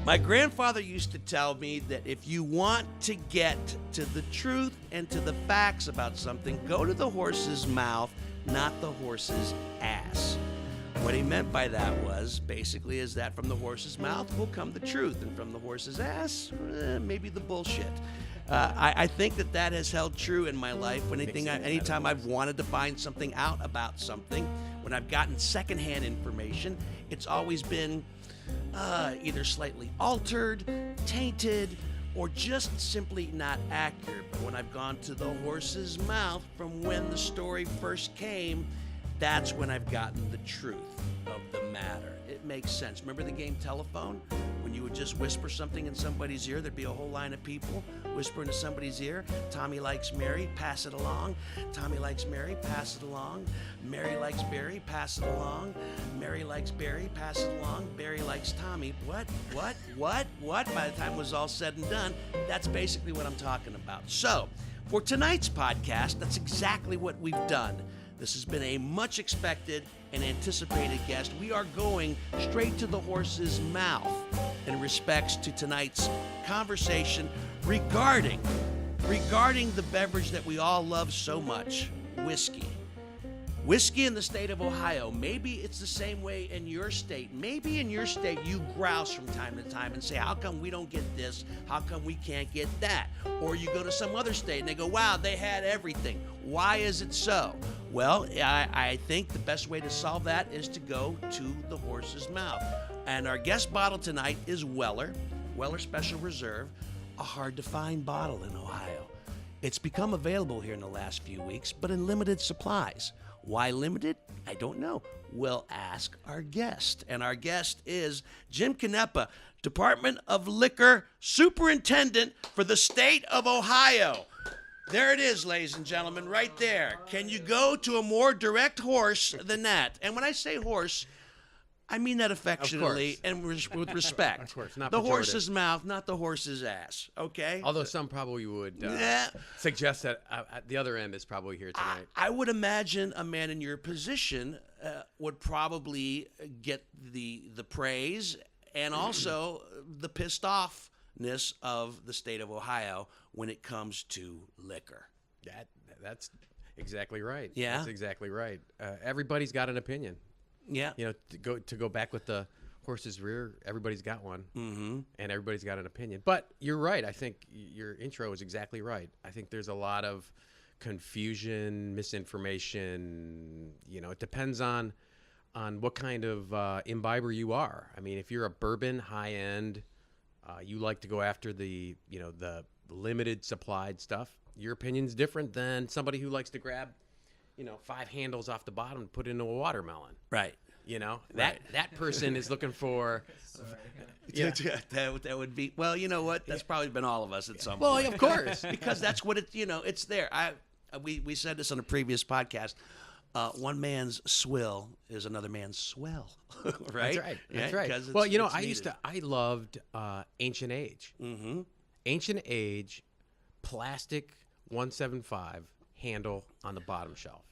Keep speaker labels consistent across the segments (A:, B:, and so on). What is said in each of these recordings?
A: My grandfather used to tell me that if you want to get to the truth and to the facts about something, go to the horse's mouth, not the horse's ass. What he meant by that was basically is that from the horse's mouth will come the truth, and from the horse's ass, maybe the bullshit. I think that has held true in my life. Anytime I've wanted to find something out about something, when I've gotten secondhand information, it's always been either slightly altered, tainted, or just simply not accurate. But when I've gone to the horse's mouth from when the story first came, that's when I've gotten the truth of the matter. It makes sense. Remember the game Telephone? When you would just whisper something in somebody's ear, there'd be a whole line of people whispering to somebody's ear. Tommy likes Mary, pass it along. Tommy likes Mary, pass it along. Mary likes Barry, pass it along. Mary likes Barry, pass it along. Barry likes Tommy. What? By the time it was all said and done, that's basically what I'm talking about. So, for tonight's podcast, that's exactly what we've done. This has been a much expected and anticipated guest. We are going straight to the horse's mouth in respects to tonight's conversation regarding the beverage that we all love so much, whiskey. Whiskey in the state of Ohio. Maybe it's the same way in your state. Maybe in your state you grouse from time to time and say, how come we don't get this? How come we can't get that? Or you go to some other state and they go, wow, they had everything. Why is it so? Well, I think the best way to solve that is to go to the horse's mouth. And our guest bottle tonight is Weller Special Reserve, a hard-to-find bottle in Ohio. It's become available here in the last few weeks, but in limited supplies. Why limited? I don't know. We'll ask our guest. And our guest is Jim Canepa, Department of Liquor Superintendent for the state of Ohio. There it is, ladies and gentlemen, right there. Can you go to a more direct horse than that? And when I say horse, I mean that affectionately and with respect.
B: Of course, not
A: the
B: pejorative.
A: Horse's mouth, not the horse's ass, okay?
B: Although some probably would suggest that the other end is probably here tonight.
A: I would imagine a man in your position would probably get the praise and also the pissed offness of the state of Ohio when it comes to liquor.
B: That's exactly right.
A: Yeah?
B: That's exactly right. Everybody's got an opinion.
A: Yeah.
B: You know, to go back with the horse's rear, everybody's got one, and everybody's got an opinion. But you're right. I think your intro is exactly right. I think there's a lot of confusion, misinformation. You know, it depends on what kind of imbiber you are. I mean, if you're a bourbon high end, you like to go after the limited supplied stuff. Your opinion's different than somebody who likes to grab 5 handles off the bottom and put it into a watermelon.
A: Right.
B: That person is looking for.
A: That would be, well, you know what? That's probably been all of us at some point.
B: Well, of course.
A: Because that's what it's there. We said this on a previous podcast. One man's swill is another man's swell, right?
B: That's right.
A: Yeah,
B: That's right. Well, I loved Ancient Age. Mm-hmm. Ancient Age, plastic 175 handle on the bottom shelf.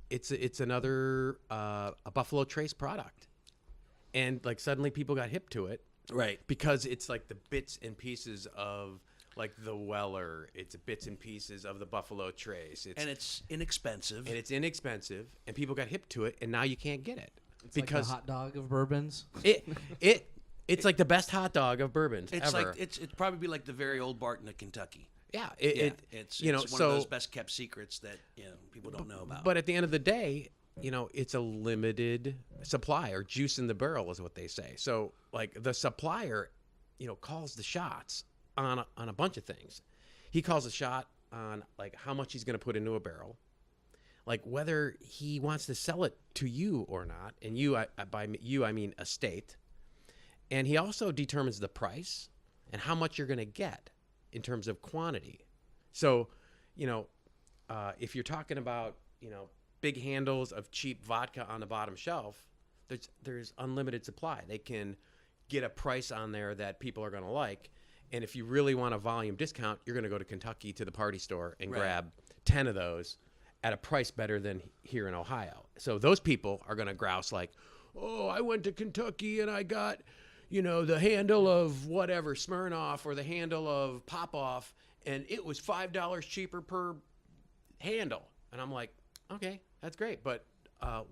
B: It's another a Buffalo Trace product, and like suddenly people got hip to it,
A: right?
B: Because it's like the bits and pieces of like the Weller, it's bits and pieces of the Buffalo Trace,
A: it's inexpensive,
B: and people got hip to it, and now you can't get it
C: because like the hot dog of bourbons.
B: It's like the best hot dog of bourbons
A: it's
B: ever.
A: Like it'd probably be like the very old Barton of Kentucky.
B: Yeah,
A: it's one of those best kept secrets that people don't know about.
B: But at the end of the day, it's a limited supply, or juice in the barrel is what they say. So like the supplier, calls the shots on a bunch of things. He calls a shot on like how much he's going to put into a barrel, like whether he wants to sell it to you or not. And by you I mean a state. And he also determines the price and how much you're going to get in terms of quantity. So, if you're talking about, big handles of cheap vodka on the bottom shelf, there's unlimited supply. They can get a price on there that people are going to like. And if you really want a volume discount, you're going to go to Kentucky to the party store and grab 10 of those at a price better than here in Ohio. So those people are going to grouse like, oh, I went to Kentucky and I got, the handle of whatever Smirnoff or the handle of Popoff, and it was $5 cheaper per handle. And I'm like, okay, that's great, but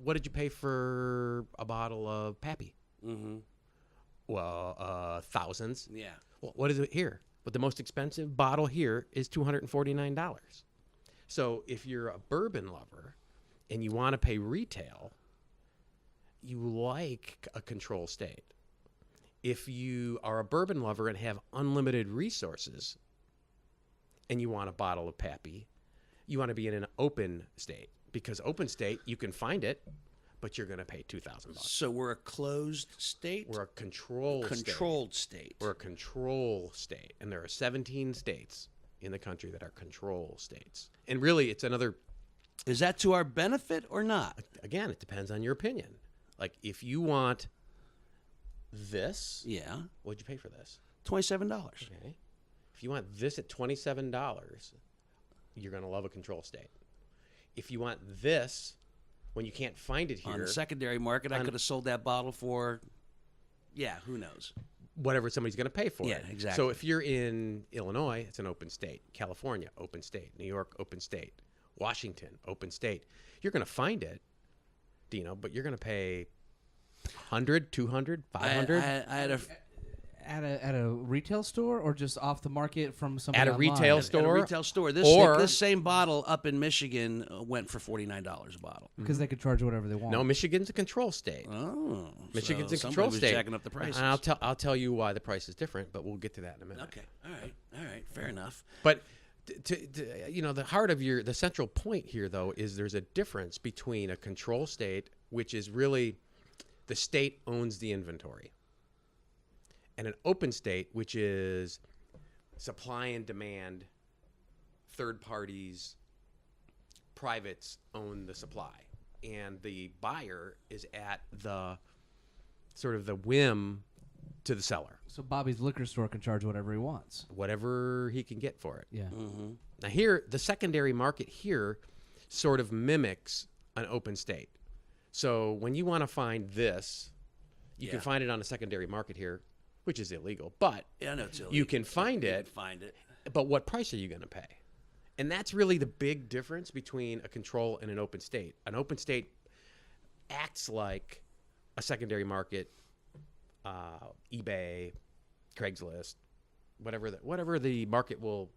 B: what did you pay for a bottle of Pappy?
A: Mm-hmm.
B: Well, thousands.
A: Yeah.
B: Well, what is it here? But the most expensive bottle here is $249. So if you're a bourbon lover and you want to pay retail, you like a control state. If you are a bourbon lover and have unlimited resources and you want a bottle of Pappy, you want to be in an open state, because open state, you can find it, but you're going to pay $2,000.
A: So we're a closed state?
B: We're a controlled
A: state.
B: We're a control state. And there are 17 states in the country that are control states. And really, it's another...
A: Is that to our benefit or not?
B: Again, it depends on your opinion. Like, if you want this...
A: Yeah.
B: What'd you pay for this?
A: $27.
B: Okay. If you want this at $27, you're going to love a control state. If you want this, when you can't find it here...
A: On the secondary market, I could have sold that bottle for, who knows?
B: Whatever somebody's going to pay for it.
A: Yeah, exactly.
B: So if you're in Illinois, it's an open state. California, open state. New York, open state. Washington, open state. You're going to find it, Dino, but you're going to pay $100, $200, $500.
A: I had a...
C: At a retail store, or just off the market from somebody
B: At a
C: online?
B: retail store?
A: At a retail store.
B: Or-
A: This same bottle up in Michigan went for $49 a bottle.
C: Because they could charge whatever they want.
B: No, Michigan's a control state.
A: Oh.
B: Michigan's
A: so
B: a control
A: somebody was
B: state.
A: jacking up the prices.
B: And I'll tell you why the price is different, but we'll get to that in a minute.
A: Okay. All right. Fair enough.
B: But the heart of the central point here, though, is there's a difference between a control state, which is really the state owns the inventory, and an open state, which is supply and demand, third parties, privates own the supply, and the buyer is at the sort of the whim to the seller.
C: So Bobby's liquor store can charge whatever he wants.
B: Whatever he can get for it.
C: Yeah.
A: Mm-hmm.
B: Now here, the secondary market here sort of mimics an open state. So when you want to find this, you can find it on a secondary market here, which is illegal. But
A: I know it's illegal.
B: you can find
A: You
B: it.
A: can find it.
B: But what price are you going to pay? And that's really the big difference between a control and an open state. An open state acts like a secondary market, eBay, Craigslist, whatever the market will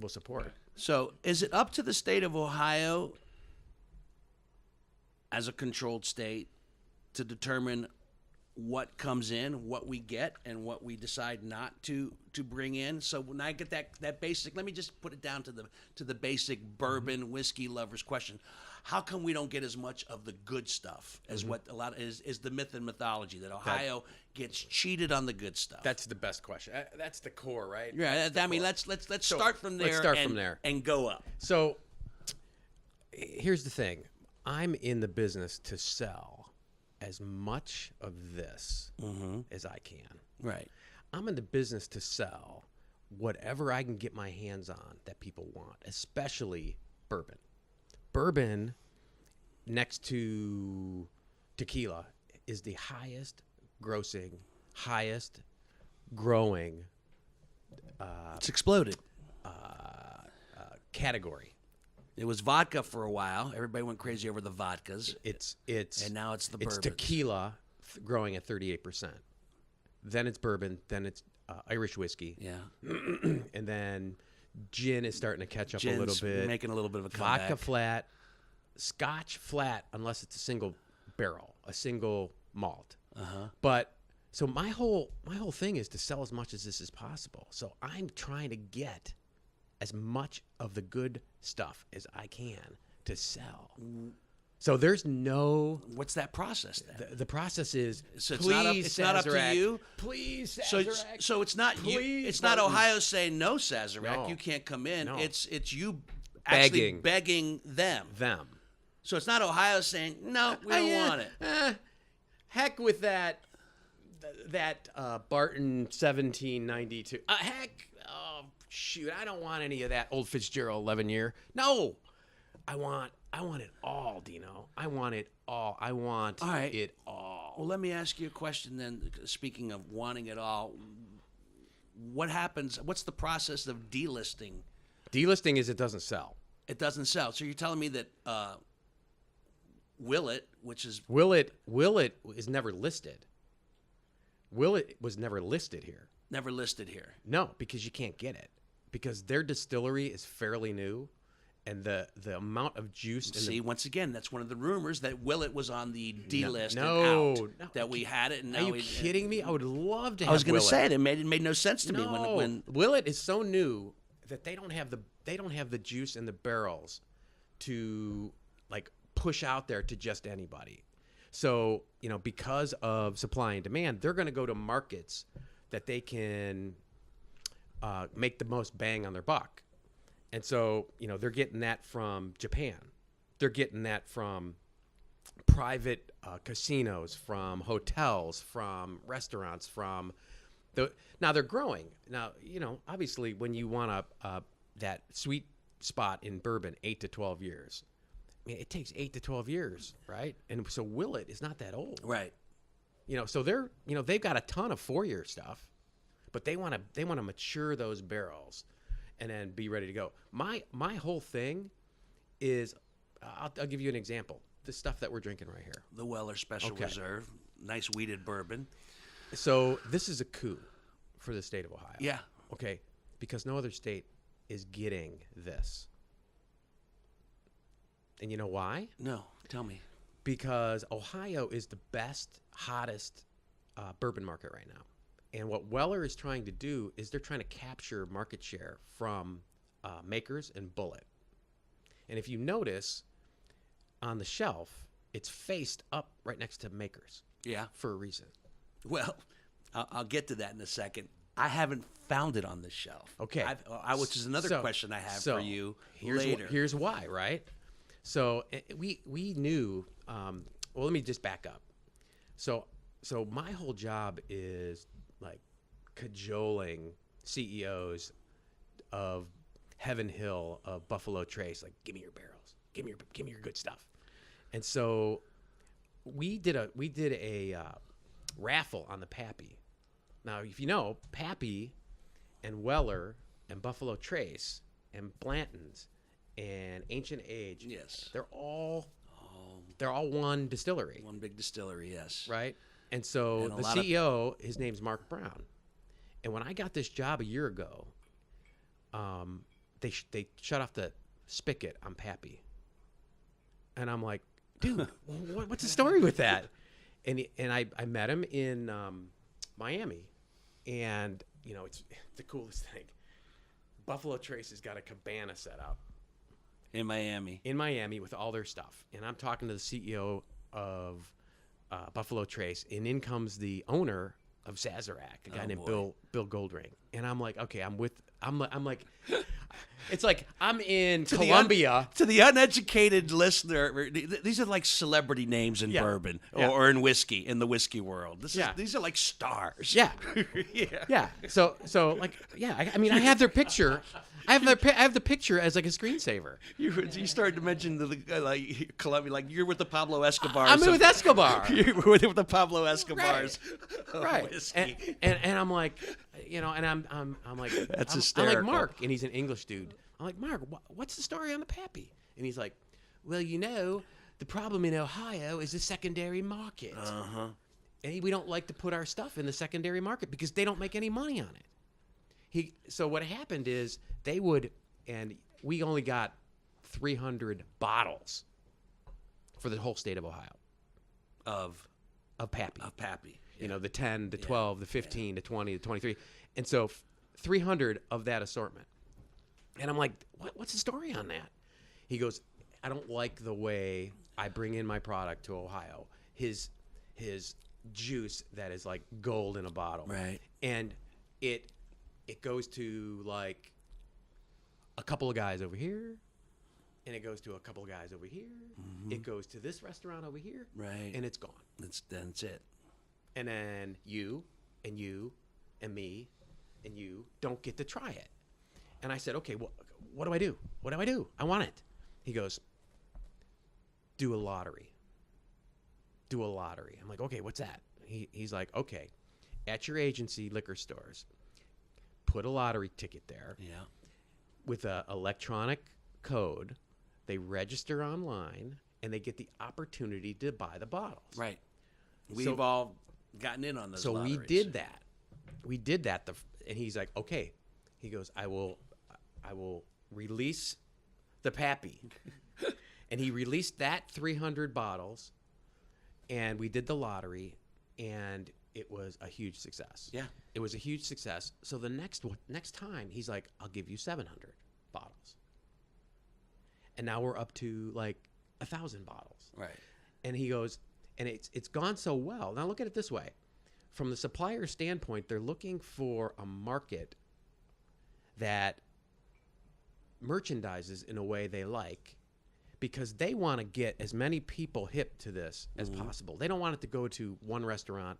B: support.
A: So is it up to the state of Ohio as a controlled state to determine what comes in, what we get, and what we decide not to bring in? So when I get that basic, let me just put it down to the basic bourbon whiskey lovers question: how come we don't get as much of the good stuff as what a lot is the myth and mythology that Ohio gets cheated on the good stuff?
B: That's the best question. That's the core, right?
A: Yeah, I mean, let's start from there.
B: Let's start from there
A: and go up.
B: So here's the thing: I'm in the business to sell as much of this as I can.
A: Right.
B: I'm in the business to sell whatever I can get my hands on that people want, especially bourbon. Bourbon, next to tequila, is the highest grossing, highest growing
A: It's exploded.
B: category.
A: It was vodka for a while. Everybody went crazy over the vodkas. And now it's the bourbons.
B: It's tequila growing at 38%. Then it's bourbon. Then it's Irish whiskey.
A: Yeah.
B: And then gin is starting to catch up a little
A: Gin's
B: bit.
A: making a little bit of a comeback.
B: Vodka flat. Scotch flat, unless it's a single barrel, a single malt. But so my whole thing is to sell as much as this as possible. So I'm trying to get as much of the good stuff as I can to sell. So there's no...
A: What's that process then?
B: The process is,
A: So it's
B: please,
A: not up to
B: Sazerac,
A: you?
B: Please,
A: So
B: Sazerac.
A: it's not you.
B: Please,
A: It's not
B: Barton.
A: Ohio saying no, Sazerac.
B: No.
A: You can't come in.
B: No.
A: It's you actually
B: Begging.
A: begging them.
B: Them.
A: So it's not Ohio saying no, we don't want it.
B: Heck with that Barton 1792. Heck, oh, shoot, I don't want any of that old Fitzgerald 11-year. No, I want it all, Dino. I want it all. I want
A: All right.
B: it all.
A: Well, let me ask you a question then. Speaking of wanting it all, what happens? What's the process of delisting?
B: Delisting is it doesn't sell.
A: It doesn't sell. So you're telling me that Willet, which is
B: Willet is never listed. Willet was never listed here.
A: never listed here.
B: No, because you can't get it. Because their distillery is fairly new, and the amount of juice.
A: See, once again, that's one of the rumors that Willet was on the D list
B: no,
A: and out. That we had it, and
B: Are
A: now
B: you
A: we,
B: kidding me? I would love to.
A: I was
B: going to
A: say it made no sense to me when
B: Willet is so new that they don't have the juice in the barrels to like push out there to just anybody. So because of supply and demand, they're going to go to markets that they can make the most bang on their buck. And so, they're getting that from Japan. They're getting that from private casinos, from hotels, from restaurants, now they're growing. Now, obviously when you want that sweet spot in bourbon, 8 to 12 years. I mean, it takes 8 to 12 years, right? And so Willet is not that old.
A: right.
B: So they're, they've got a ton of 4-year stuff, but they want to mature those barrels and then be ready to go. My whole thing is, I'll give you an example. The stuff that we're drinking right here.
A: The Weller Special
B: Okay.
A: Reserve, nice wheated bourbon.
B: So this is a coup for the state of Ohio.
A: Yeah.
B: Okay, because no other state is getting this. And you know why?
A: No, tell me.
B: Because Ohio is the best, hottest bourbon market right now. And what Weller is trying to do is they're trying to capture market share from Makers and Bullet. And if you notice, on the shelf, it's faced up right next to Makers.
A: Yeah.
B: For a reason.
A: Well, I'll get to that in a second. I haven't found it on the shelf.
B: Okay.
A: Which is another question I have for you later.
B: Here's why, right? So we knew. Well, let me just back up. So my whole job is like cajoling CEOs of Heaven Hill, of Buffalo Trace, like, give me your barrels, give me your good stuff. And so we did a raffle on the Pappy. Now, if you know, Pappy and Weller and Buffalo Trace and Blanton's and Ancient Age,
A: Yes.
B: they're all one distillery,
A: One big distillery, yes.
B: right? And so
A: And a
B: the
A: lot of-
B: CEO, his name's Mark Brown. And when I got this job a year ago, they shut off the spigot on Pappy. And I'm like, dude, what's the story with that? And I met him in Miami, and it's the coolest thing. Buffalo Trace has got a cabana set up
A: In Miami.
B: with all their stuff, and I'm talking to the CEO of Buffalo Trace, and in comes the owner of Sazerac, a guy named
A: boy.
B: Bill Goldring, and I'm like, okay, I'm like, it's like I'm in Colombia.
A: To the uneducated listener, these are like celebrity names in
B: Yeah.
A: bourbon
B: Yeah.
A: or in whiskey, in the whiskey world.
B: Yeah.
A: These are like stars.
B: Yeah.
A: Yeah.
B: Yeah. So like, yeah. I mean, I have their picture. I have the picture as like a screensaver.
A: You started to mention like Colombia, like you're with the Pablo Escobars.
B: I'm with Escobar.
A: You're with the Pablo Escobars. of
B: Right.
A: whiskey.
B: And I'm like, and I'm like,
A: That's
B: I'm
A: hysterical.
B: like, Mark, and he's an English dude. I'm like, Mark, what's the story on the Pappy? And he's like, well, the problem in Ohio is the secondary market.
A: Uh-huh.
B: And we don't like to put our stuff in the secondary market because they don't make any money on it. So what happened is they would, and we only got 300 bottles for the whole state of Ohio
A: Of
B: Pappy.
A: Pappy.
B: The 10, the 12, the 15, the 20, the 23. And so 300 of that assortment. And I'm like, what's the story on that? He goes, I don't like the way I bring in my product to Ohio. His juice that is like gold in a bottle.
A: Right.
B: And it goes to like a couple of guys over here, and it goes to a couple of guys over here. Mm-hmm. It goes to this restaurant over here.
A: Right.
B: And it's gone.
A: That's it.
B: And then you and you and me and you don't get to try it. And I said, okay, well, what do I do? What do I do? I want it. He goes, do a lottery. Do a lottery. I'm like, okay, what's that? He's like, okay, at your agency liquor stores, put a lottery ticket there.
A: Yeah.
B: With an electronic code. They register online, and they get the opportunity to buy the bottles.
A: Right. We've all gotten in on those lotteries.
B: We did that. We did that. And he's like, okay. He goes, I will release the Pappy. And he released that 300 bottles, and we did the lottery, and it was a huge success.
A: Yeah.
B: It was a huge success. So the next time, he's like, I'll give you 700 bottles. And now we're up to like 1,000 bottles.
A: Right.
B: And he goes, and it's gone so well. Now look at it this way. From the supplier standpoint, they're looking for a market that merchandises in a way they like, because they want to get as many people hip to this as possible. They don't want it to go to one restaurant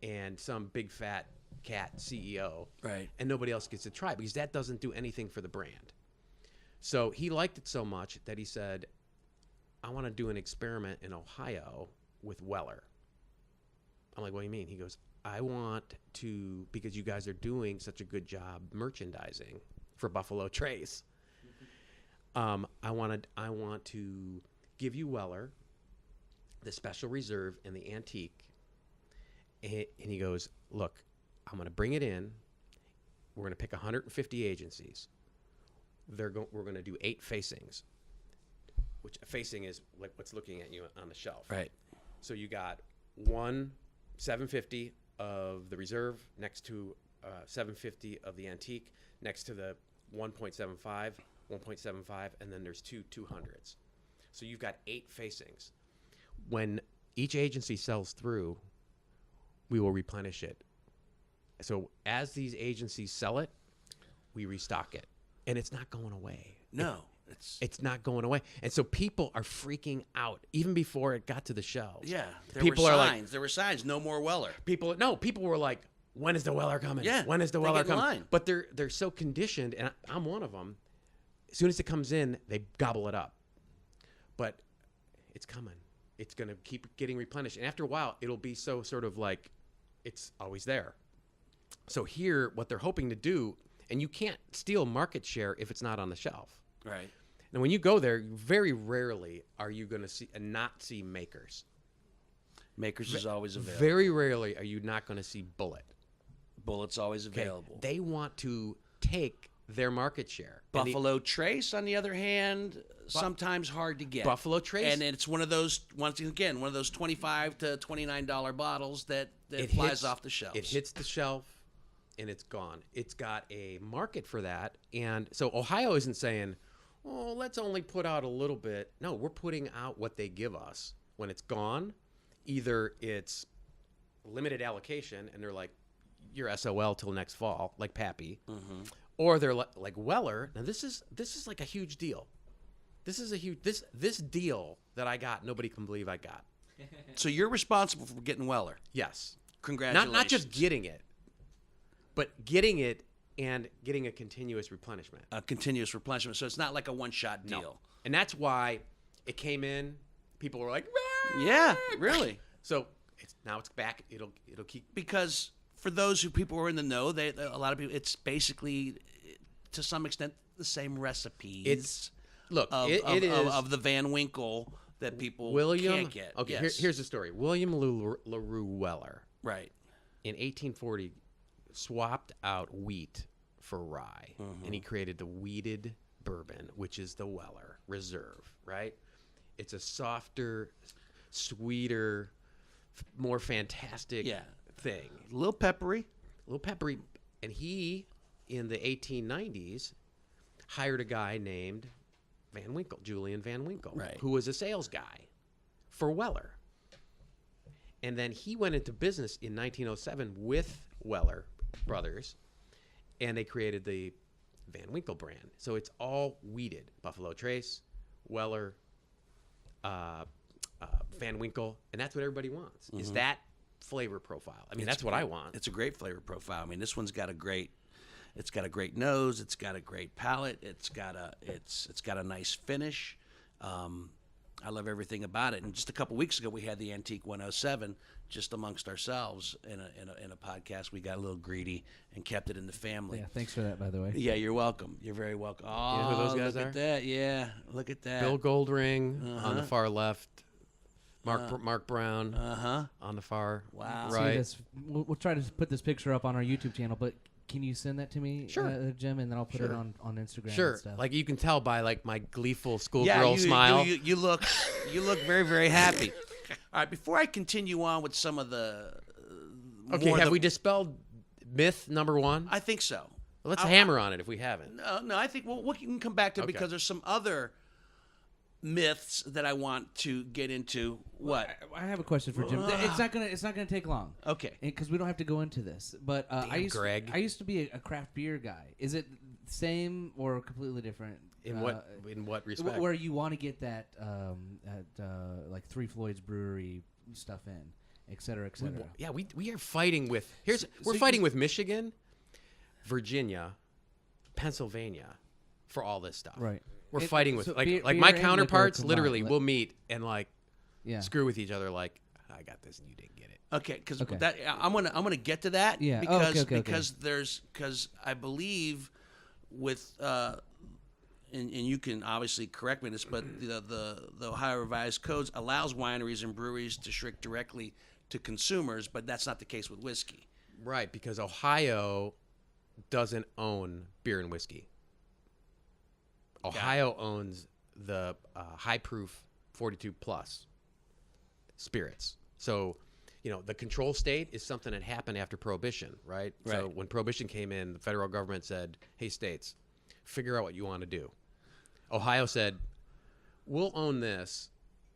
B: and some big fat cat CEO,
A: right,
B: and nobody else gets to try it, because that doesn't do anything for the brand. So he liked it so much that he said, I want to do an experiment in Ohio with Weller. I'm like, what do you mean? He goes, I want to, because you guys are doing such a good job merchandising for Buffalo Trace. I want to give you Weller, the Special Reserve, and the Antique. And he goes, look, I'm going to bring it in. We're going to pick 150 agencies. We're going to do 8 facings, which a facing is like what's looking at you on the shelf.
A: Right.
B: So you got 750 of the Reserve next to 750 of the Antique, next to the 1.75, and then there's 2 200s. So you've got 8 facings. When each agency sells through, we will replenish it. So as these agencies sell it, we restock it. And it's not going away. No. It's not going away. And so people are freaking out even before it got to the shelves.
A: Yeah.
B: People are like,
A: there were signs, no more Weller.
B: People were like, when is the Weller coming?
A: Yeah.
B: When is the Weller
A: get in
B: coming?
A: line.
B: But they're so conditioned, and I'm one of them. As soon as it comes in, they gobble it up. But it's coming. It's going to keep getting replenished. And after a while, it'll be so sort of like it's always there. So here, what they're hoping to do, and you can't steal market share if it's not on the shelf.
A: Right.
B: And when you go there, very rarely are you going to not see Makers.
A: Makers is always available.
B: Very rarely are you not going to see Bullet.
A: Bullet's always available.
B: They want to take their market share.
A: Buffalo Trace, on the other hand, sometimes hard to get.
B: Buffalo Trace,
A: and it's one of those $25 to $29 bottles that
B: it
A: flies
B: hits,
A: off the shelves.
B: It hits the shelf, and it's gone. It's got a market for that, and so Ohio isn't saying, "Oh, let's only put out a little bit." No, we're putting out what they give us. When it's gone, either it's limited allocation, and they're like, "You're SOL till next fall," like Pappy.
A: Mm-hmm.
B: Or they're like Weller. Now this is like a huge deal. This is a huge this deal that I got. Nobody can believe I got.
A: So you're responsible for getting Weller.
B: Yes.
A: Congratulations.
B: Not just getting it, but getting it and getting a continuous replenishment.
A: A continuous replenishment. So it's not like a one-shot deal.
B: No. And that's why it came in. People were like, "Rah!"
A: Yeah, really.
B: So now it's back. It'll keep,
A: because for those people who are in the know, a lot of people, it's basically to some extent the same recipes.
B: It is
A: of the Van Winkle that people can't get.
B: Okay,
A: yes.
B: here's the story. William LaRue Weller,
A: right,
B: in 1840, swapped out wheat for rye, and he created the wheated bourbon, which is the Weller Reserve. Right, it's a softer, sweeter, more fantastic thing.
A: A little peppery.
B: And he, in the 1890s, hired a guy named Van Winkle, Julian Van Winkle,
A: right,
B: who was a sales guy for Weller. And then he went into business in 1907 with Weller Brothers, and they created the Van Winkle brand. So it's all wheated. Buffalo Trace, Weller, Van Winkle, and that's what everybody wants, is that flavor profile. I mean, that's what I want.
A: It's a great flavor profile. I mean, this one's got a great nose. It's got a great palate. It's got a nice finish. I love everything about it. And just a couple weeks ago, we had the Antique 107 just amongst ourselves in a podcast. We got a little greedy and kept it in the family.
C: Yeah, thanks for that, by the way.
A: Yeah, you're welcome. You're very welcome. Oh,
B: You know who those guys
A: look
B: are?
A: at that. Yeah, look at that.
B: Bill Goldring on the far left. Mark Brown
A: Uh-huh.
B: on the far
A: Wow.
C: See
B: right.
C: this, we'll try to put this picture up on our YouTube channel, but can you send that to me,
B: Sure.
C: Jim, and then I'll put it
B: Sure.
C: on Instagram
B: Sure,
C: and stuff.
B: like you can tell by like my gleeful
A: Yeah,
B: schoolgirl smile.
A: you look very, very happy. All right, before I continue on with some of the
B: Okay,
A: more
B: have
A: the-
B: we dispelled myth number one?
A: I think so.
B: Let's
A: I-
B: hammer on it if we haven't.
A: No, I think we can come back to it
B: Okay.
A: because there's some other myths that I want to get into. What?
C: I have a question for Jim. It's not gonna take long.
A: Okay.
C: Because we don't have to go into this, but
B: Greg.
C: I used to be a craft beer guy. Is it same or completely different?
B: In what respect?
C: Where you want to get that like Three Floyds Brewery stuff in, et cetera, et cetera.
B: Yeah, we are fighting with we're
C: so
B: fighting with Michigan, Virginia, Pennsylvania for all this stuff.
C: Right.
B: We're
C: It-
B: fighting with
C: so
B: like
C: beer
B: my
C: and liquor
B: counterparts
C: combined,
B: literally
C: like-
B: will meet and like
C: Yeah.
B: screw with each other like I got this and you didn't get it.
A: Okay, because
C: Okay.
A: that I'm gonna get to that.
C: Yeah. Oh,
A: Because
C: okay.
A: because I believe with and you can obviously correct me on this, but the Ohio Revised Codes allows wineries and breweries to ship directly to consumers, but that's not the case with whiskey.
B: Right, because Ohio doesn't own beer and whiskey. Ohio owns the high proof 42 plus spirits. So, the control state is something that happened after Prohibition, right? So
A: Right.
B: when Prohibition came in, the federal government said, hey, states, figure out what you want to do. Ohio said, we'll own this.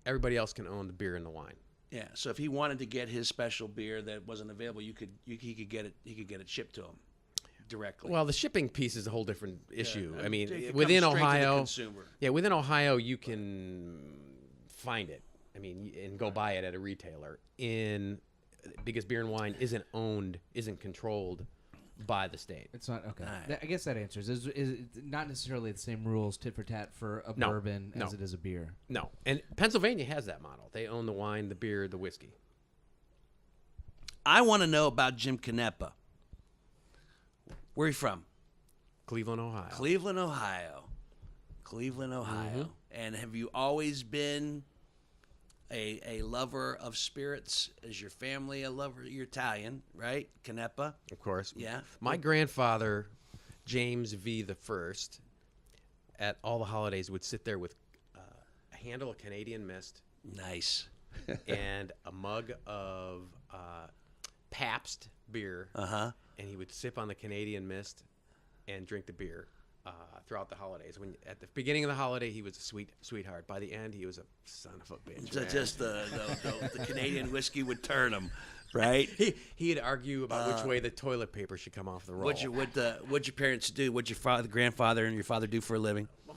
B: Everybody else can own the beer and the wine.
A: Yeah. So if he wanted to get his special beer that wasn't available, he could get it. He could get it shipped to him directly.
B: Well, the shipping piece is a whole different issue. I mean,
A: it comes
B: within
A: straight to the
B: Ohio,
A: consumer.
B: yeah, within Ohio, you can find it. I mean, and go buy it at a retailer because beer and wine isn't controlled by the state.
C: It's not okay.
A: Alright.
C: I guess that answers. Is not necessarily the same rules tit for tat for a
B: No,
C: bourbon
B: no.
C: as it is a beer.
B: No, and Pennsylvania has that model. They own the wine, the beer, the whiskey.
A: I want to know about Jim Canepa. Where are you from?
B: Cleveland, Ohio.
A: Cleveland, Ohio. Cleveland, Ohio. And have you always been a lover of spirits? Is your family a lover? You're Italian, right? Canepa.
B: Of course.
A: Yeah.
B: My grandfather, James V. the First, at all the holidays would sit there with a handle of Canadian Mist
A: Nice.
B: and a mug of Pabst beer,
A: Uh-huh.
B: and he would sip on the Canadian Mist and drink the beer throughout the holidays. When at the beginning of the holiday, he was a sweetheart. By the end, he was a son of a bitch.
A: So
B: man.
A: just the Canadian whiskey would turn him, right?
B: He'd argue about which way the toilet paper should come off the roll.
A: What'd your parents do? What'd your grandfather and your father do for a living?
B: Well,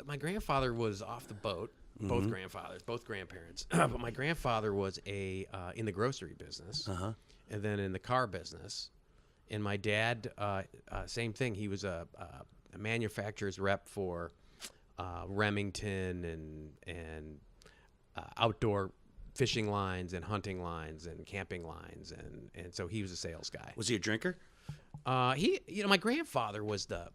B: my grandfather was off the boat. Both grandfathers, both grandparents. But my grandfather was in the grocery business, and then in the car business. And my dad, same thing. He was a manufacturer's rep for Remington and outdoor fishing lines and hunting lines and camping lines, and so he was a sales guy.
A: Was he a drinker?
B: My grandfather was the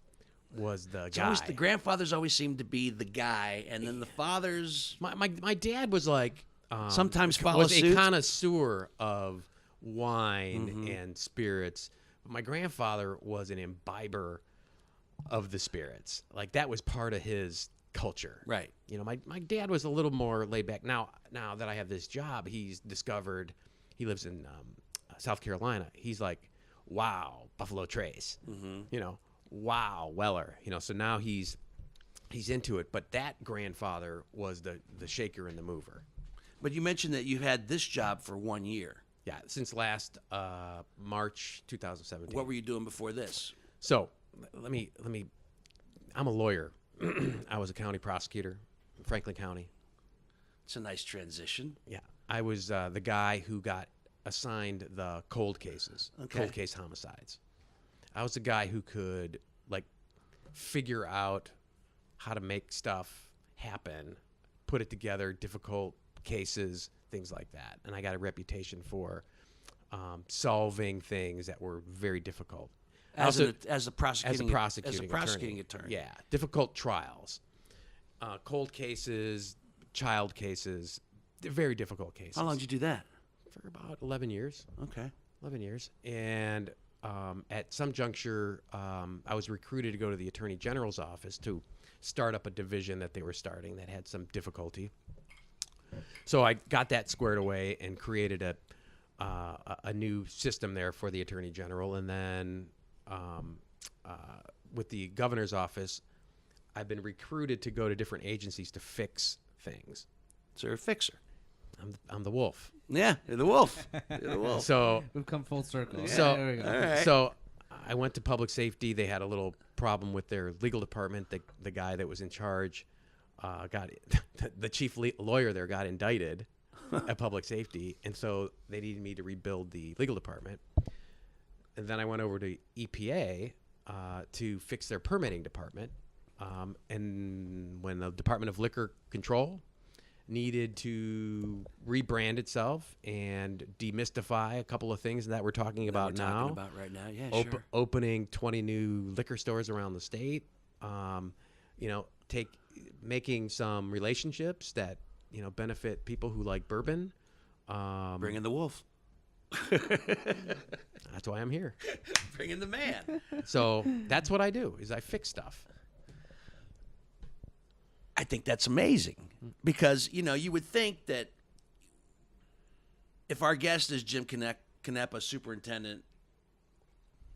B: guy.
A: Always, the grandfathers always seem to be the guy, and then the fathers.
B: My dad was like
A: Sometimes follow
B: was
A: suit?
B: a connoisseur of wine and spirits. But my grandfather was an imbiber of the spirits. Like that was part of his culture.
A: Right.
B: My dad was a little more laid back. Now that I have this job, he's discovered. He lives in South Carolina. He's like, wow, Buffalo Trace. Wow, Weller. So now he's into it. But that grandfather was the shaker and the mover.
A: But you mentioned that you had this job for 1 year.
B: Yeah, since last March 2017.
A: What were you doing before this?
B: So let me. I'm a lawyer. I was a county prosecutor in Franklin County.
A: It's a nice transition.
B: Yeah, I was the guy who got assigned the cold cases, cold case homicides. I was the guy who could figure out how to make stuff happen, put it together, difficult cases, things like that. And I got a reputation for solving things that were very difficult.
A: As a prosecuting attorney.
B: Yeah, difficult trials, cold cases, child cases, very difficult cases.
A: How long did you do that?
B: For about 11 years.
A: Okay.
B: 11 years. And at some juncture, I was recruited to go to the Attorney General's office to start up a division that they were starting that had some difficulty. So I got that squared away and created a new system there for the Attorney General. And then with the governor's office, I've been recruited to go to different agencies to fix things.
A: So you're a fixer.
B: I'm the wolf.
A: Yeah, you're the wolf. You're the wolf.
B: So
C: We've come full circle.
A: Yeah.
B: So,
C: there we go.
A: All right.
B: so I went to public safety. They had a little problem with their legal department. The guy that was in charge the chief lawyer there got indicted at public safety, and so they needed me to rebuild the legal department. And then I went over to EPA to fix their permitting department. And when the Department of Liquor Control needed to rebrand itself and demystify a couple of things that we're talking about now.
A: Talking about right now, yeah, sure.
B: Opening 20 new liquor stores around the state. Making some relationships that benefit people who like bourbon.
A: Bring in the wolf.
B: That's why I'm here.
A: Bring in the man.
B: So that's what I do, is I fix stuff.
A: I think that's amazing because, you would think that if our guest is Jim Canepa, Superintendent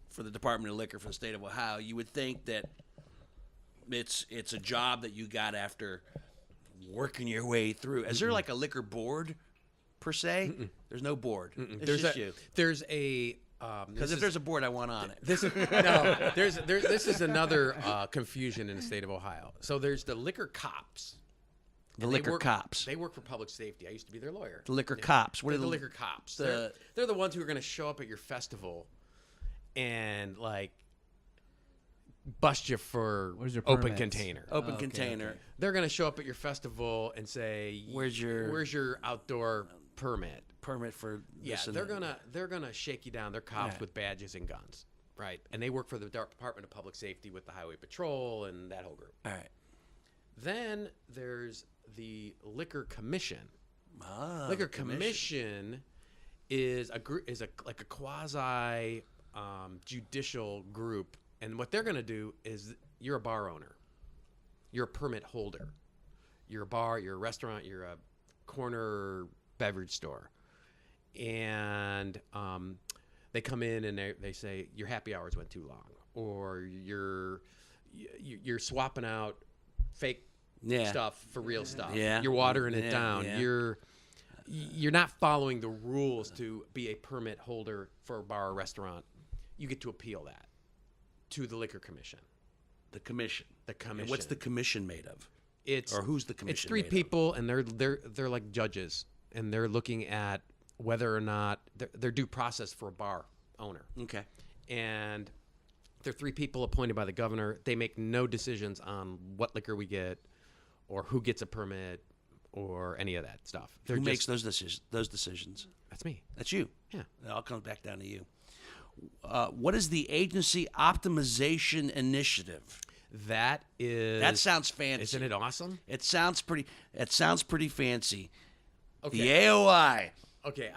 A: for the Department of Liquor for the state of Ohio, you would think that it's a job that you got after working your way through. Is there like a liquor board per se?
B: Mm-mm.
A: There's no board.
B: Mm-mm.
A: It's just you.
B: There's a
A: because if there's a board, I want on it.
B: This is another confusion in the state of Ohio. So there's the liquor cops.
A: The liquor cops.
B: They work for public safety. I used to be their lawyer.
A: The liquor cops. What
B: They're
A: are
B: the liquor cops?
A: The-
B: They're the ones who are going to show up at your festival and bust you for
C: Where's your
B: open
C: permits?
B: container.
A: open
C: Okay,
A: container?
C: okay.
B: They're going to show up at your festival and say,
A: Where's your
B: outdoor permit?"
A: permit for
B: Yeah,
A: this and
B: they're
A: that?
B: gonna shake you down. They're cops
A: Yeah.
B: with badges and guns, right? And they work for the Department of Public Safety with the Highway Patrol and that whole group.
A: All right.
B: Then there's the Liquor Commission.
A: Liquor
B: Liquor Commission is a quasi judicial group, and what they're gonna do is you're a bar owner, you're a permit holder, you're a bar, you're a restaurant, you're a corner beverage store. And they come in and they say your happy hours went too long, or you're swapping out fake stuff for real stuff.
A: Yeah.
B: You're watering it
A: Yeah,
B: down.
A: yeah.
B: You're not following the rules to be a permit holder for a bar or restaurant. You get to appeal that to the Liquor Commission.
A: The commission.
B: The commission.
A: And what's the commission made of?
B: It's
A: Or who's the commission?
B: It's three
A: made of?
B: people, and they're like judges, and they're looking at whether or not their due process for a bar owner.
A: Okay.
B: And they're three people appointed by the governor. They make no decisions on what liquor we get, or who gets a permit, or any of that stuff.
A: Who makes those decisions?
B: That's me.
A: That's you.
B: Yeah.
A: It all comes back down to you. What is the Agency Optimization Initiative?
B: That
A: sounds fancy.
B: Isn't it awesome?
A: It sounds pretty fancy.
B: Okay.
A: The AOI.
B: Okay.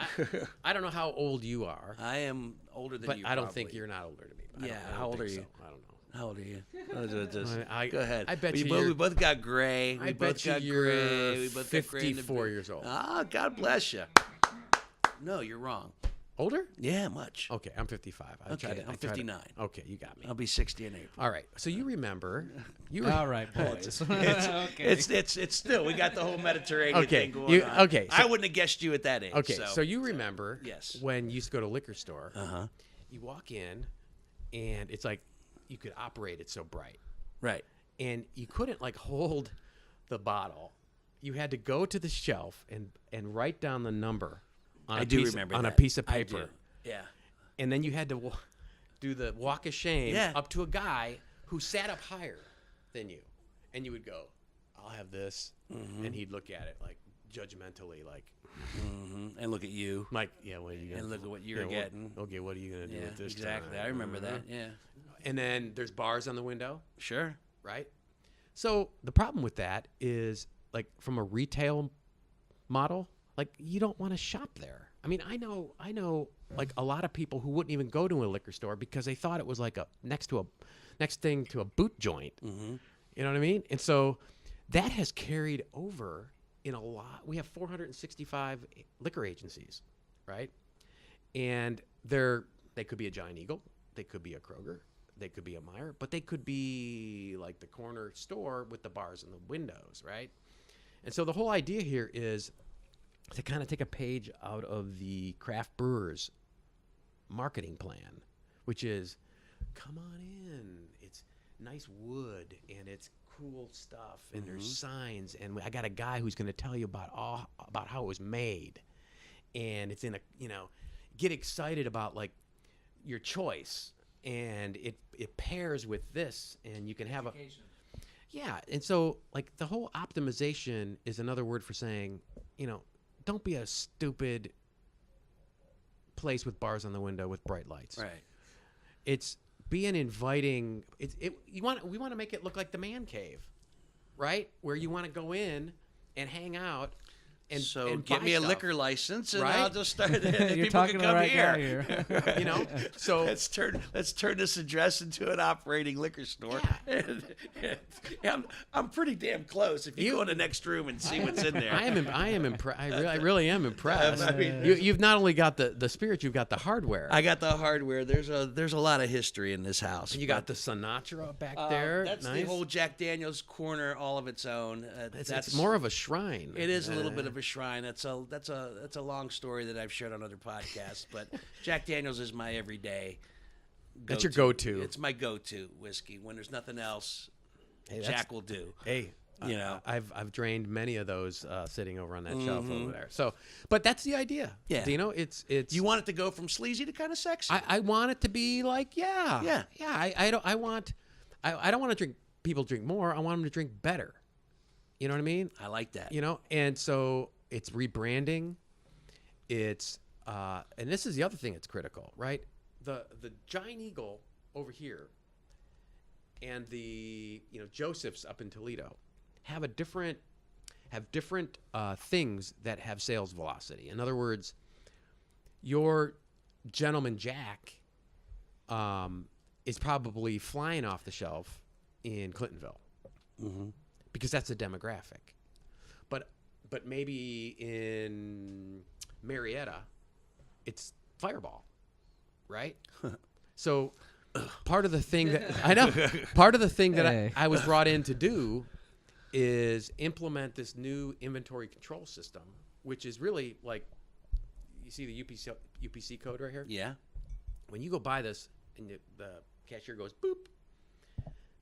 B: I don't know how old you are,
A: I am older than
B: but
A: you.
B: I don't
A: probably.
B: think you're not older than me. I
A: Yeah,
B: don't
A: how old
B: think
A: are you?
B: so. I don't know.
A: How old are you?
B: Go
A: ahead.
B: I bet
A: we
B: you
A: both got gray.
B: I bet you you're
A: We both got gray in the
B: 54
A: beard.
B: years old.
A: Ah, God bless you. No, you're wrong.
B: Older?
A: Yeah, much.
B: Okay, I'm 55.
A: I'm 59.
B: Okay, you got me.
A: I'll be 60 in April.
B: All right. So you remember?
C: All right, boys.
A: It's still, we got the whole Mediterranean
B: Okay,
A: thing going on.
B: okay,
A: I
B: so-
A: wouldn't have guessed you at that age.
B: Okay, so you remember
A: Yes.
B: when you used to go to a liquor store,
A: Uh-huh.
B: you walk in, and it's like you could operate it so bright.
A: Right.
B: And you couldn't hold the bottle. You had to go to the shelf and write down the number on
A: I
B: a
A: do
B: piece,
A: remember
B: on
A: that.
B: a piece of
A: I do.
B: paper.
A: Yeah.
B: And then you had to do the walk of shame
A: Yeah.
B: up to a guy who sat up higher than you. And you would go, I'll have this, and he'd look at it like judgmentally, like,
A: and look at you.
B: like, yeah, what are you gonna?
A: And look at what you're
B: yeah,
A: getting.
B: Okay, what are you gonna do
A: Yeah,
B: with this?
A: exactly.
B: time?
A: I remember that. Yeah.
B: And then there's bars on the window,
A: Sure.
B: right? So the problem with that is, like, from a retail model, like, you don't want to shop there. I mean, I know, like, a lot of people who wouldn't even go to a liquor store because they thought it was like a next thing to a boot joint. You know what I mean? And so that has carried over in a lot. We have 465 liquor agencies, right? And they could be a Giant Eagle, they could be a Kroger, they could be a Meijer, but they could be like the corner store with the bars and the windows, right? And so the whole idea here is to kind of take a page out of the craft brewers marketing plan, which is, come on in. It's nice wood and it's cool stuff and there's signs, and I got a guy who's going to tell you about how it was made, and it's in a, get excited about like your choice, and it pairs with this, and you can have and so like the whole optimization is another word for saying, don't be a stupid place with bars on the window with bright lights.
A: Right.
B: It's be an inviting. We want to make it look like the man cave, right? Where you want to go in and hang out. And
A: so
B: and
A: get
B: buy
A: me a
B: stuff,
A: liquor license, and
B: right?
A: I'll just start. And
C: You're
A: people
C: talking
A: can
C: to the
A: come
C: right guy
A: here.
C: here.
B: So
A: let's turn this address into an operating liquor store. And I'm pretty damn close. If you go in the next room and see what's in there,
B: I am impressed. I really am impressed.
A: I mean,
B: You've not only got the spirit, you've got the hardware.
A: I got the hardware. There's a lot of history in this house.
B: You got the Sinatra back there.
A: That's
B: nice.
A: the whole Jack Daniel's corner, all of its own.
B: It's more of a shrine.
A: It is a little bit of a shrine. That's a long story that I've shared on other podcasts. But Jack Daniel's is my everyday.
B: That's your go-to.
A: It's my go-to whiskey. When there's nothing else,
B: Hey,
A: Jack will do.
B: Hey,
A: You know.
B: I've drained many of those sitting over on that shelf over there. So, but that's the idea.
A: Yeah.
B: Dino, it's.
A: You want it to go from sleazy to kind of sexy.
B: I want it to be like, yeah. I don't want to people drink more. I want them to drink better. You know what I mean?
A: I like that.
B: And so it's rebranding. It's and this is the other thing that's critical, right? The Giant Eagle over here and the Joseph's up in Toledo have different things that have sales velocity. In other words, your Gentleman Jack is probably flying off the shelf in Clintonville because that's the demographic. But maybe in Marietta, it's Fireball, right? So part of the thing that I was brought in to do is implement this new inventory control system, which is really like, you see the UPC code right here?
A: Yeah.
B: When you go buy this and the cashier goes boop,